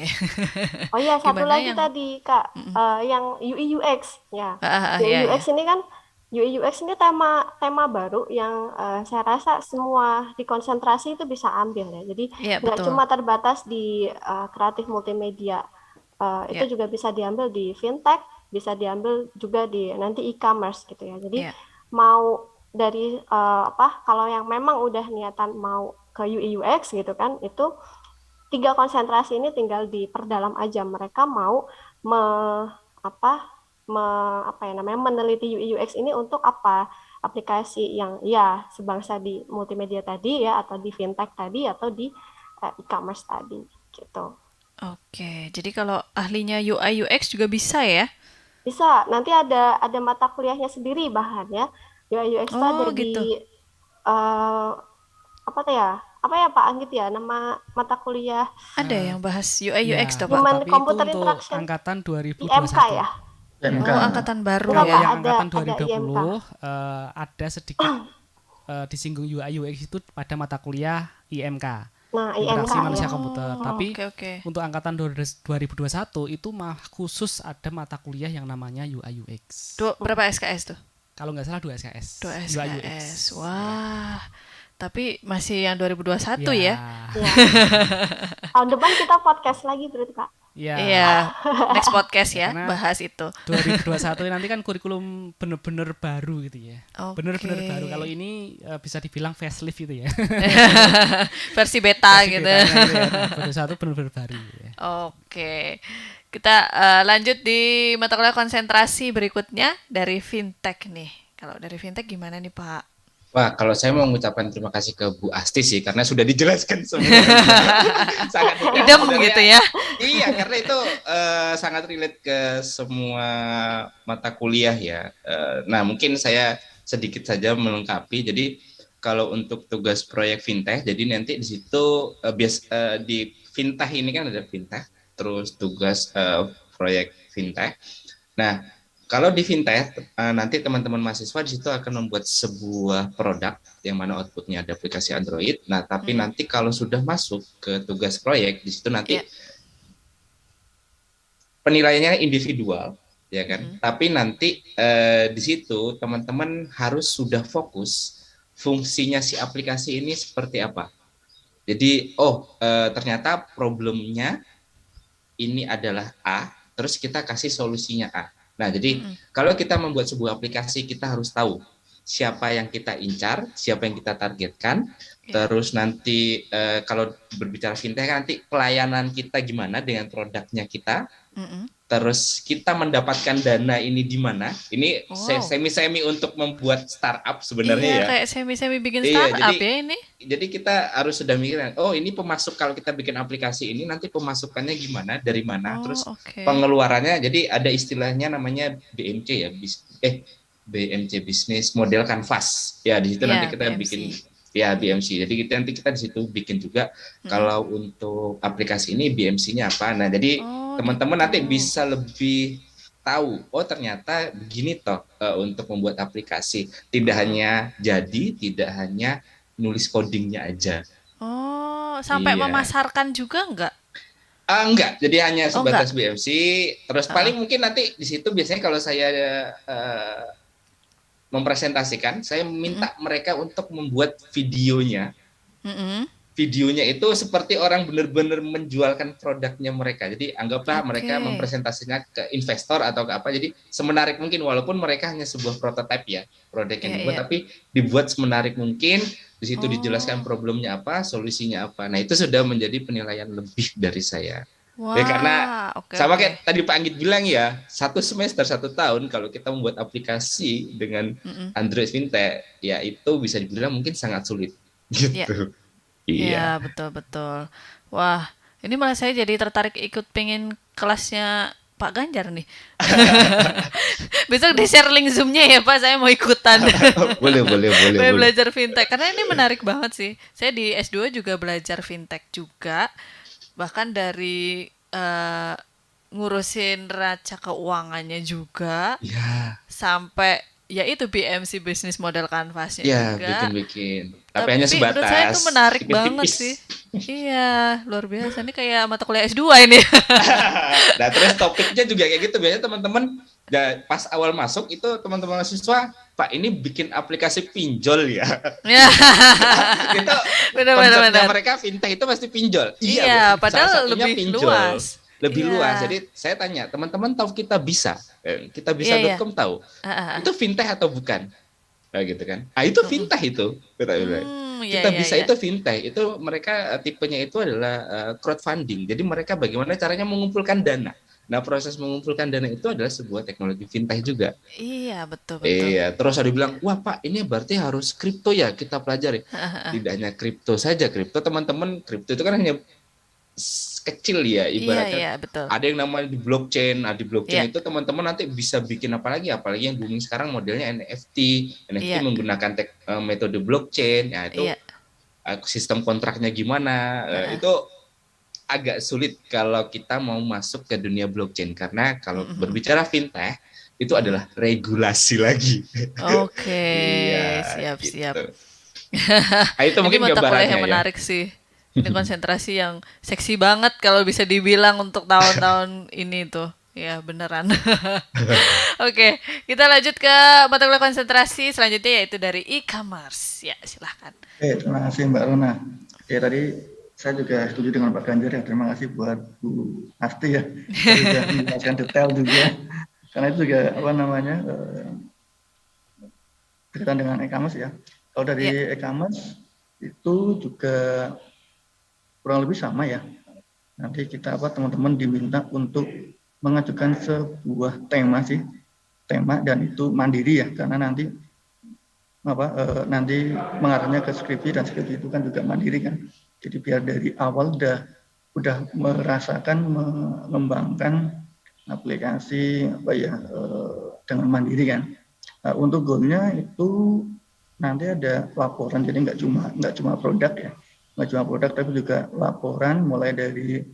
Oh iya, satu Gimana lagi yang tadi Kak, Mm-mm. yang UI UX ya. Ya UI ya. UX ini kan UI UX ini tema baru yang saya rasa semua di konsentrasi itu bisa ambil ya. Jadi Iya nggak betul. cuma terbatas di kreatif multimedia, Ya, itu juga bisa diambil di fintech, bisa diambil juga di nanti e-commerce gitu ya. Jadi ya. mau dari kalau yang memang udah niatan mau ke UI UX gitu kan, itu 3 konsentrasi ini tinggal diperdalam aja. Mereka mau me, apa me, apa ya namanya meneliti UI UX ini untuk apa? Aplikasi yang ya sebangsa di multimedia tadi ya, atau di fintech tadi, atau di e-commerce tadi gitu. Oke, jadi kalau ahlinya UI UX juga bisa ya? Bisa, nanti ada mata kuliahnya sendiri bahkan ya. UI UX itu ada Oh gitu. di eh, apa tuh ya? Apa ya Pak Anggit ya nama mata kuliah Ada Eh, yang bahas UI UX ya, toh Pak? Human tapi itu Computer untuk Interaction, angkatan IMK 2021. ya? IMK. Oh, angkatan baru Enggak Kalau Pak, ya. yang ada angkatan IMK. 2020 ada sedikit disinggung UI UX itu pada mata kuliah IMK, Nah, IMK Interaksi ya. Manusia Komputer. Oh, Tapi oke. untuk angkatan 2021 itu khusus ada mata kuliah yang namanya UI UX. Berapa SKS tuh? Kalau nggak salah 2 SKS. 2 UI UX. SKS. Wah. Tapi masih yang 2021 Ya. ya? Ya. Tahun depan kita podcast lagi berarti Kak. Ya. Iya. Next podcast ya, Karena bahas itu. 2021 nanti kan kurikulum bener-bener baru gitu ya. Oke. Bener-bener baru. Kalau ini bisa dibilang facelift gitu ya. Versi beta Versi gitu. betanya gitu ya. 2021 bener-bener baru ya. Oke. Kita lanjut di mata kuliah konsentrasi berikutnya dari fintech nih. Kalau dari fintech gimana nih Pak? Wah, kalau saya mau mengucapkan terima kasih ke Bu Asti sih, karena sudah dijelaskan semua. Sangat Idem gitu ya. Iya, karena itu sangat relate ke semua mata kuliah ya. Nah, mungkin saya sedikit saja melengkapi. Jadi, kalau untuk tugas proyek fintech, jadi nanti di situ di fintech ini kan ada fintech, terus tugas proyek fintech. Nah, kalau di fintech, nanti teman-teman mahasiswa di situ akan membuat sebuah produk yang mana outputnya ada aplikasi Android. Nah, tapi nanti kalau sudah masuk ke tugas proyek, di situ nanti penilaiannya individual, ya kan? Tapi nanti di situ teman-teman harus sudah fokus fungsinya si aplikasi ini seperti apa. Jadi, ternyata problemnya ini adalah A, terus kita kasih solusinya A. Nah, jadi kalau kita membuat sebuah aplikasi, kita harus tahu siapa yang kita incar, siapa yang kita targetkan, terus nanti kalau berbicara fintech nanti pelayanan kita gimana dengan produknya kita, terus kita mendapatkan dana ini di mana. Ini semi-semi untuk membuat startup sebenarnya iya, ya. Kayak semi-semi bikin startup ya ini. Jadi kita harus sudah mikirin, ini kalau kita bikin aplikasi ini nanti pemasukannya gimana, dari mana, terus pengeluarannya. Jadi ada istilahnya namanya BMC ya, BMC Business Model Canvas. Ya di situ nanti kita BMC. bikin ya BMC. Jadi nanti kita di situ bikin juga kalau untuk aplikasi ini BMC-nya apa. Nah, jadi teman-teman nanti bisa lebih tahu, ternyata begini toh untuk membuat aplikasi. Tidak hanya tidak hanya nulis codingnya aja. Sampai memasarkan juga enggak? Enggak, jadi hanya sebatas BMC. Terus paling mungkin nanti di situ biasanya kalau saya mempresentasikan, saya minta mereka untuk membuat videonya. Videonya itu seperti orang benar-benar menjualkan produknya mereka. Jadi anggaplah mereka mempresentasinya ke investor atau ke apa. Jadi semenarik mungkin, walaupun mereka hanya sebuah prototipe ya, produk yang dibuat, tapi dibuat semenarik mungkin. Di situ dijelaskan problemnya apa, solusinya apa. Nah, itu sudah menjadi penilaian lebih dari saya. Wah, Ya karena oke sama oke. kayak tadi Pak Anggit bilang ya, 1 semester 1 tahun kalau kita membuat aplikasi dengan Mm-mm. Android fintech, ya itu bisa dibilang mungkin sangat sulit Ya, gitu. Iya. ya betul betul. Wah, ini malah saya jadi tertarik ikut pengen kelasnya Pak Ganjar nih. Besok di-share link Zoom-nya ya Pak, saya mau ikutan. Boleh, boleh, boleh, Pengen boleh. belajar fintech karena ini menarik banget sih. Saya di S2 juga belajar fintech juga. Bahkan dari ngurusin neraca keuangannya juga Ya, sampai ya itu BMC Business Model Canvas-nya ya juga. bikin-bikin. Tapi hanya Tapi menurut saya itu sebatas menarik banget sih. tipis-tipis. Iya, luar biasa. Ini kayak mata kuliah S2 ini. Nah, terus topiknya juga kayak gitu. Biasanya teman-teman pas awal masuk itu teman-teman mahasiswa, Pak ini bikin aplikasi pinjol ya. Ya, Itu benar-benar konsepnya benar. mereka fintech itu pasti pinjol. Iya, Iya, salah padahal satunya lebih pinjol. luas. Lebih Iya. luas. Jadi saya tanya, teman-teman tahu kita bisa? Kita Iya, iya. bisa.com tahu. Ah, ah, ah. Itu fintech atau bukan? Nah, gitu kan. Ah, itu fintech itu. Kata bilang. Iya, Kita iya, bisa iya. itu fintech. Itu mereka tipenya itu adalah crowdfunding. Jadi mereka bagaimana caranya mengumpulkan dana. Nah, proses mengumpulkan dana itu adalah sebuah teknologi fintech juga. Iya, betul betul. Iya, terus ada bilang, wah Pak, ini berarti harus kripto ya kita pelajari. Tidak hanya kripto saja, kripto teman-teman, kripto itu kan hanya kecil ya Iya, ibaratnya. iya, betul. Ada yang namanya di blockchain. Nah, di blockchain Iya. itu teman-teman nanti bisa bikin apa lagi? Apalagi yang booming sekarang modelnya NFT. NFT Iya. menggunakan metode blockchain. Ya itu Iya. Sistem kontraknya gimana? Itu agak sulit kalau kita mau masuk ke dunia blockchain karena kalau berbicara fintech itu adalah regulasi lagi. Oke, Iya, siap gitu. siap. Nah, itu Ini mungkin mata kuliah gambarannya yang ya. menarik sih. Ini konsentrasi yang seksi banget kalau bisa dibilang untuk tahun-tahun ini tuh. Ya, beneran. Oke, kita lanjut ke mata kuliah konsentrasi selanjutnya yaitu dari e-commerce. Ya, silahkan. Terima kasih Mbak Rona. Ya tadi saya juga setuju dengan Pak Ganjar ya. Terima kasih buat Bu Asti ya. Sudah menjelaskan detail juga. Karena itu juga apa namanya berkaitan dengan e-commerce ya. Kalau dari e-commerce itu juga kurang lebih sama ya. Nanti kita teman-teman diminta untuk mengajukan sebuah tema dan itu mandiri ya, karena nanti nanti mengarahnya ke skripsi dan skripsi itu kan juga mandiri kan. Jadi biar dari awal udah merasakan mengembangkan aplikasi dengan mandiri kan. Nah, untuk goalnya itu nanti ada laporan, jadi nggak cuma produk ya, nggak cuma produk tapi juga laporan mulai dari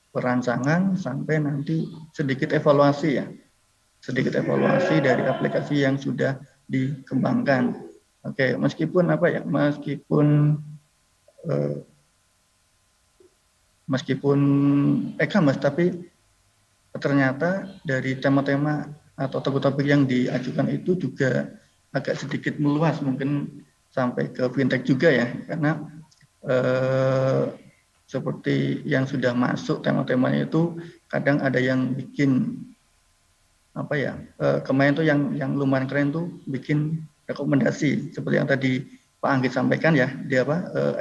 perancangan sampai nanti sedikit evaluasi dari aplikasi yang sudah dikembangkan. Oke, meskipun e-commerce tapi ternyata dari tema-tema atau topik-topik yang diajukan itu juga agak sedikit meluas, mungkin sampai ke fintech juga ya, karena seperti yang sudah masuk tema-temanya itu kadang ada yang bikin kemarin tuh yang lumayan keren tuh bikin rekomendasi seperti yang tadi Pak Anggit sampaikan ya, dia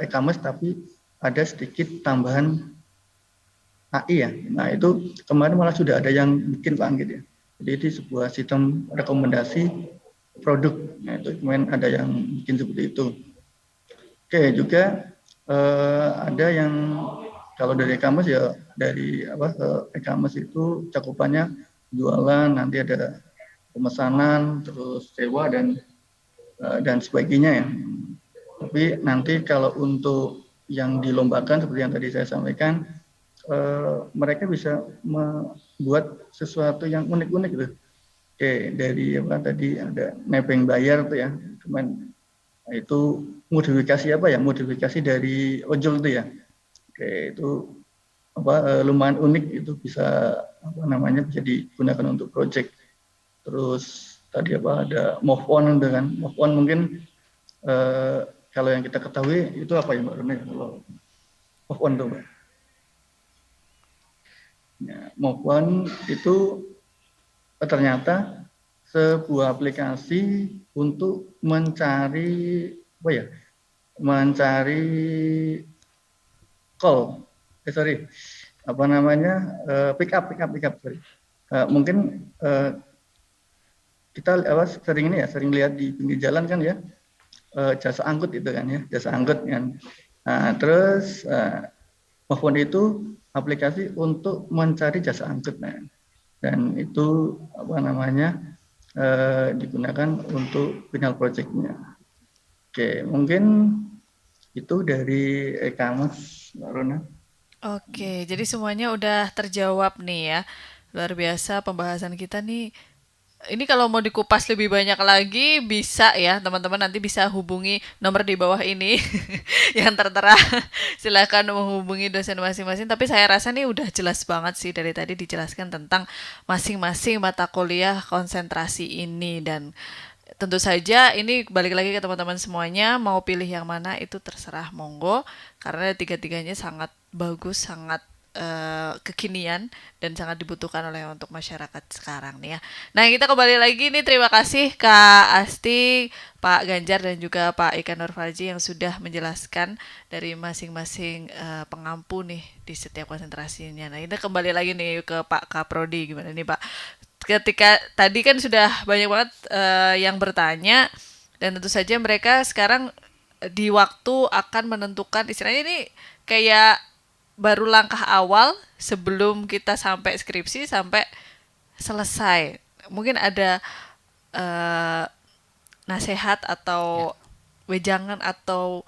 e-commerce tapi ada sedikit tambahan AI ya. Nah itu kemarin malah sudah ada yang bikin Pak Anggit ya. Jadi itu sebuah sistem rekomendasi produk. Nah itu kemarin ada yang bikin seperti itu. Oke, juga ada yang kalau dari e-commerce ya dari e-commerce itu cakupannya jualan, nanti ada pemesanan, terus sewa dan sebagainya ya. Tapi nanti kalau untuk yang dilombakan seperti yang tadi saya sampaikan, mereka bisa membuat sesuatu yang unik-unik gitu. Oke, dari tadi ada mapping bayar tuh ya, cuman itu modifikasi dari ojol itu ya. Oke, itu lumayan unik, itu bisa bisa digunakan untuk project. Terus tadi ada move on dengan move on mungkin kalau yang kita ketahui itu apa ya Mbak Rene, kalau move on tuh Mbak. Ya, move on itu ternyata sebuah aplikasi untuk mencari call. pick up sorry. Mungkin kita sering lihat di pinggir jalan kan ya, jasa angkut itu kan ya, jasa angkut kan. Nah, terus Move itu aplikasi untuk mencari jasa angkut, dan itu digunakan untuk final project-nya. Oke, mungkin itu dari e-commerce, Mbak Rona. Oke, jadi semuanya udah terjawab nih ya. Luar biasa pembahasan kita nih. Ini kalau mau dikupas lebih banyak lagi bisa ya teman-teman, nanti bisa hubungi nomor di bawah ini yang tertera. Silakan menghubungi dosen masing-masing. Tapi saya rasa nih udah jelas banget sih dari tadi dijelaskan tentang masing-masing mata kuliah konsentrasi ini, dan tentu saja ini balik lagi ke teman-teman semuanya, mau pilih yang mana itu terserah, monggo, karena tiga-tiganya sangat bagus, sangat kekinian dan sangat dibutuhkan oleh untuk masyarakat sekarang nih ya. Nah, kita kembali lagi nih, terima kasih Kak Asti, Pak Ganjar dan juga Pak Ika Nurfarji yang sudah menjelaskan dari masing-masing pengampu nih di setiap konsentrasinya. Nah, kita kembali lagi nih ke Pak Kaprodi, gimana nih Pak? Ketika tadi kan sudah banyak banget yang bertanya, dan tentu saja mereka sekarang di waktu akan menentukan, istilahnya ini kayak baru langkah awal sebelum kita sampai skripsi sampai selesai. Mungkin ada nasihat atau wejangan atau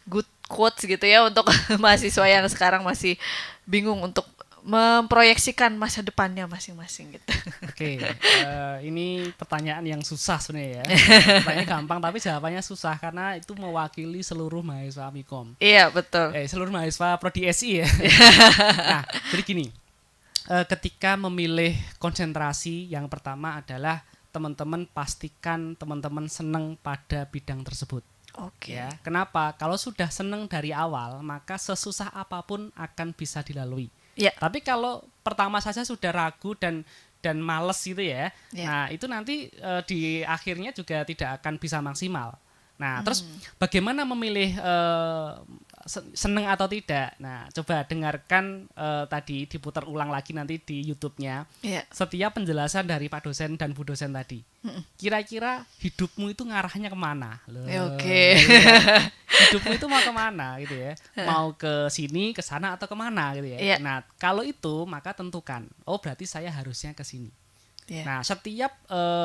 good quotes gitu ya untuk mahasiswa yang sekarang masih bingung untuk memproyeksikan masa depannya masing-masing gitu. Oke, ini pertanyaan yang susah sebenarnya ya. Pertanyaannya gampang tapi jawabannya susah karena itu mewakili seluruh mahasiswa Mikom. Iya, betul. Seluruh mahasiswa Prodi SI ya. Nah, jadi gini, ketika memilih konsentrasi, yang pertama adalah teman-teman pastikan teman-teman senang pada bidang tersebut. Oke. Ya, kenapa? Kalau sudah senang dari awal, maka sesusah apapun akan bisa dilalui. Ya. Tapi kalau pertama saja sudah ragu dan males gitu ya, nah itu nanti di akhirnya juga tidak akan bisa maksimal. Nah, terus bagaimana memilih seneng atau tidak? Nah, coba dengarkan tadi, diputar ulang lagi nanti di YouTube-nya. Setiap penjelasan dari Pak dosen dan Bu dosen tadi. Kira-kira hidupmu itu ngarahnya kemana? Oke. Hidupmu itu mau kemana gitu ya? Mau ke sini, ke sana atau kemana gitu ya? Nah, kalau itu maka tentukan. Oh, berarti saya harusnya ke sini. Nah, setiap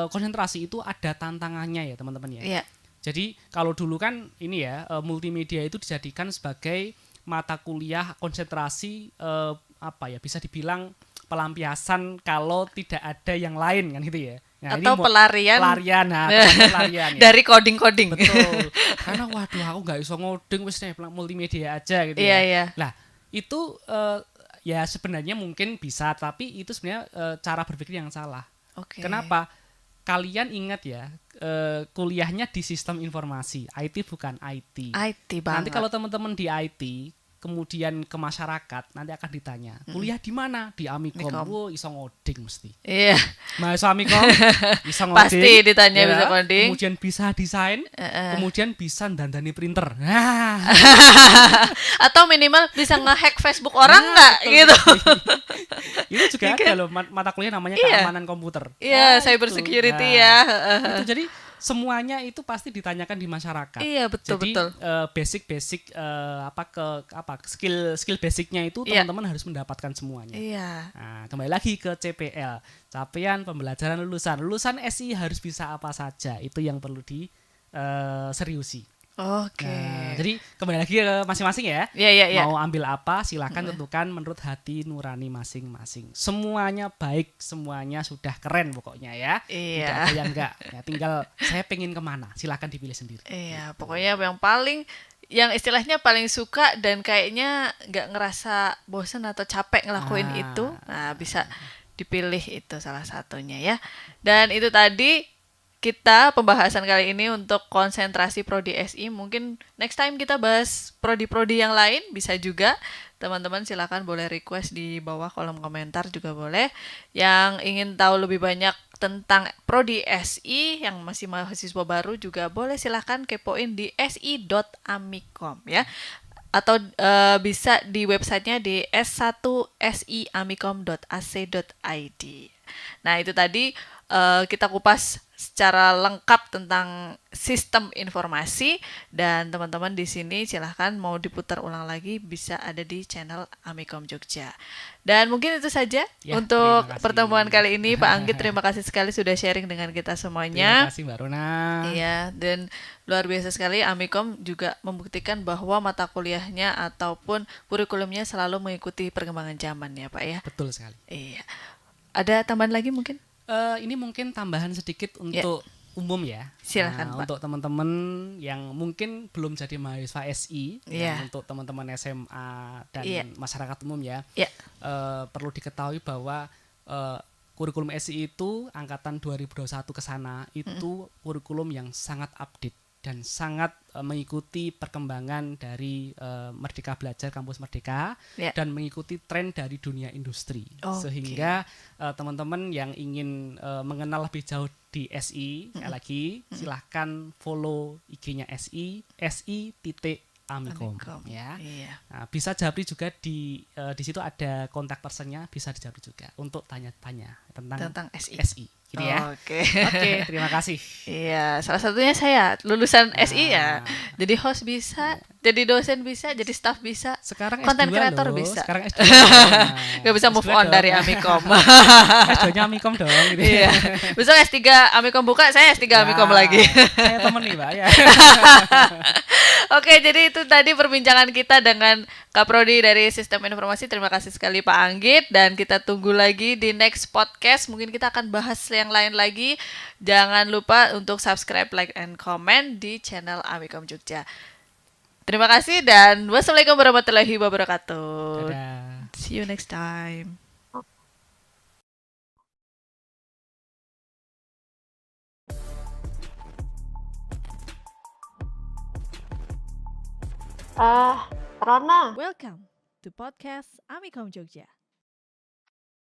konsentrasi itu ada tantangannya ya, teman-teman ya. Jadi kalau dulu kan ini ya, multimedia itu dijadikan sebagai mata kuliah konsentrasi bisa dibilang pelampiasan kalau tidak ada yang lain kan gitu ya. Nah, atau ini pelarian pelarian ya. Dari coding. Betul. Karena waduh aku nggak iso ngoding, wis multimedia aja gitu ya. Iya. Lah, itu ya sebenarnya mungkin bisa, tapi itu sebenarnya cara berpikir yang salah. Kenapa? Kalian ingat ya, kuliahnya di sistem informasi, IT bukan IT. IT banget. Nanti kalau teman-teman di IT kemudian ke masyarakat, nanti akan ditanya, kuliah di mana? Di Amikom. Wo, iso ngoding mesti. Iya. Mahasiswa Amikom iso ngoding. Pasti ditanya ya, bisa ngoding. Kemudian bisa desain, kemudian bisa dandani printer. Atau minimal bisa nge-hack Facebook orang nggak gitu. Itu juga ada loh mata kuliah namanya keamanan komputer. Iya, cyber security ya. Itu jadi semuanya itu pasti ditanyakan di masyarakat. Iya, betul. Jadi basic skill basicnya itu teman-teman harus mendapatkan semuanya. Iya. Nah, kembali lagi ke CPL, capaian pembelajaran lulusan. Lulusan SI harus bisa apa saja, itu yang perlu diseriusi. Oke. Nah, jadi kembali lagi ke masing-masing ya. Iya. Mau ambil apa silahkan tentukan menurut hati nurani masing-masing. Semuanya baik, semuanya sudah keren pokoknya ya. Iya. Tidak ada yang enggak. Ya, tinggal saya pengen kemana, silahkan dipilih sendiri. Iya, pokoknya yang istilahnya paling suka dan kayaknya nggak ngerasa bosan atau capek ngelakuin itu, nah bisa dipilih itu salah satunya ya. Dan itu tadi kita pembahasan kali ini untuk konsentrasi Prodi SI. Mungkin next time kita bahas prodi-prodi yang lain, bisa juga. Teman-teman silakan boleh request di bawah kolom komentar juga boleh. Yang ingin tahu lebih banyak tentang Prodi SI yang masih mahasiswa baru juga boleh silakan kepoin di si.amikom ya. atau bisa di websitenya di s1siamicom.ac.id. Nah, itu tadi kita kupas secara lengkap tentang sistem informasi, dan teman-teman di sini silahkan mau diputar ulang lagi bisa ada di channel Amikom Jogja. Dan mungkin itu saja Ya, untuk terima kasih. pertemuan kali ini. Pak Anggit, terima kasih sekali sudah sharing dengan kita semuanya. Terima kasih Mbak Rona. Iya, dan luar biasa sekali Amikom juga membuktikan bahwa mata kuliahnya ataupun kurikulumnya selalu mengikuti perkembangan zaman ya Pak ya. Betul sekali. Iya. Ada tambahan lagi mungkin? Ini mungkin tambahan sedikit untuk umum ya. Silakan, Pak. Untuk teman-teman yang mungkin belum jadi mahasiswa SI, Iya. untuk teman-teman SMA dan Iya. masyarakat umum ya, Ya. perlu diketahui bahwa kurikulum SI itu angkatan 2021 ke sana itu kurikulum yang sangat update dan sangat mengikuti perkembangan dari Merdeka Belajar Kampus Merdeka Ya. dan mengikuti tren dari dunia industri. Oke. Sehingga teman-teman yang ingin mengenal lebih jauh di SI, sekali lagi silahkan follow IG-nya SI SI.Amikom ya. Iya. Nah, bisa japri juga di situ ada kontak personnya, bisa dijapri juga untuk tanya-tanya Tentang SI. gitu ya. Oke. Oke, terima kasih. Iya, salah satunya saya lulusan SI ya. Nah. Jadi host bisa, jadi dosen bisa, jadi staff bisa. Sekarang Konten S2 kreator loh. bisa. Sekarang S2. Nah, Gak bisa move S2 on dong. dari Amikom. S2-nya Amikom dong gitu. Iya. Besok S3 Amikom buka, saya S3 Amikom Nah, lagi. Saya temen nih, Mbak ya. Oke, jadi itu tadi perbincangan kita dengan Kak Prodi dari Sistem Informasi. Terima kasih sekali Pak Anggit, dan kita tunggu lagi di next podcast. Mungkin kita akan bahas yang lain lagi. Jangan lupa untuk subscribe, like, and comment di channel Amikom Jogja. Terima kasih dan wassalamualaikum warahmatullahi wabarakatuh. Dadah. See you next time. Rona, Welcome to podcast Amikom Jogja.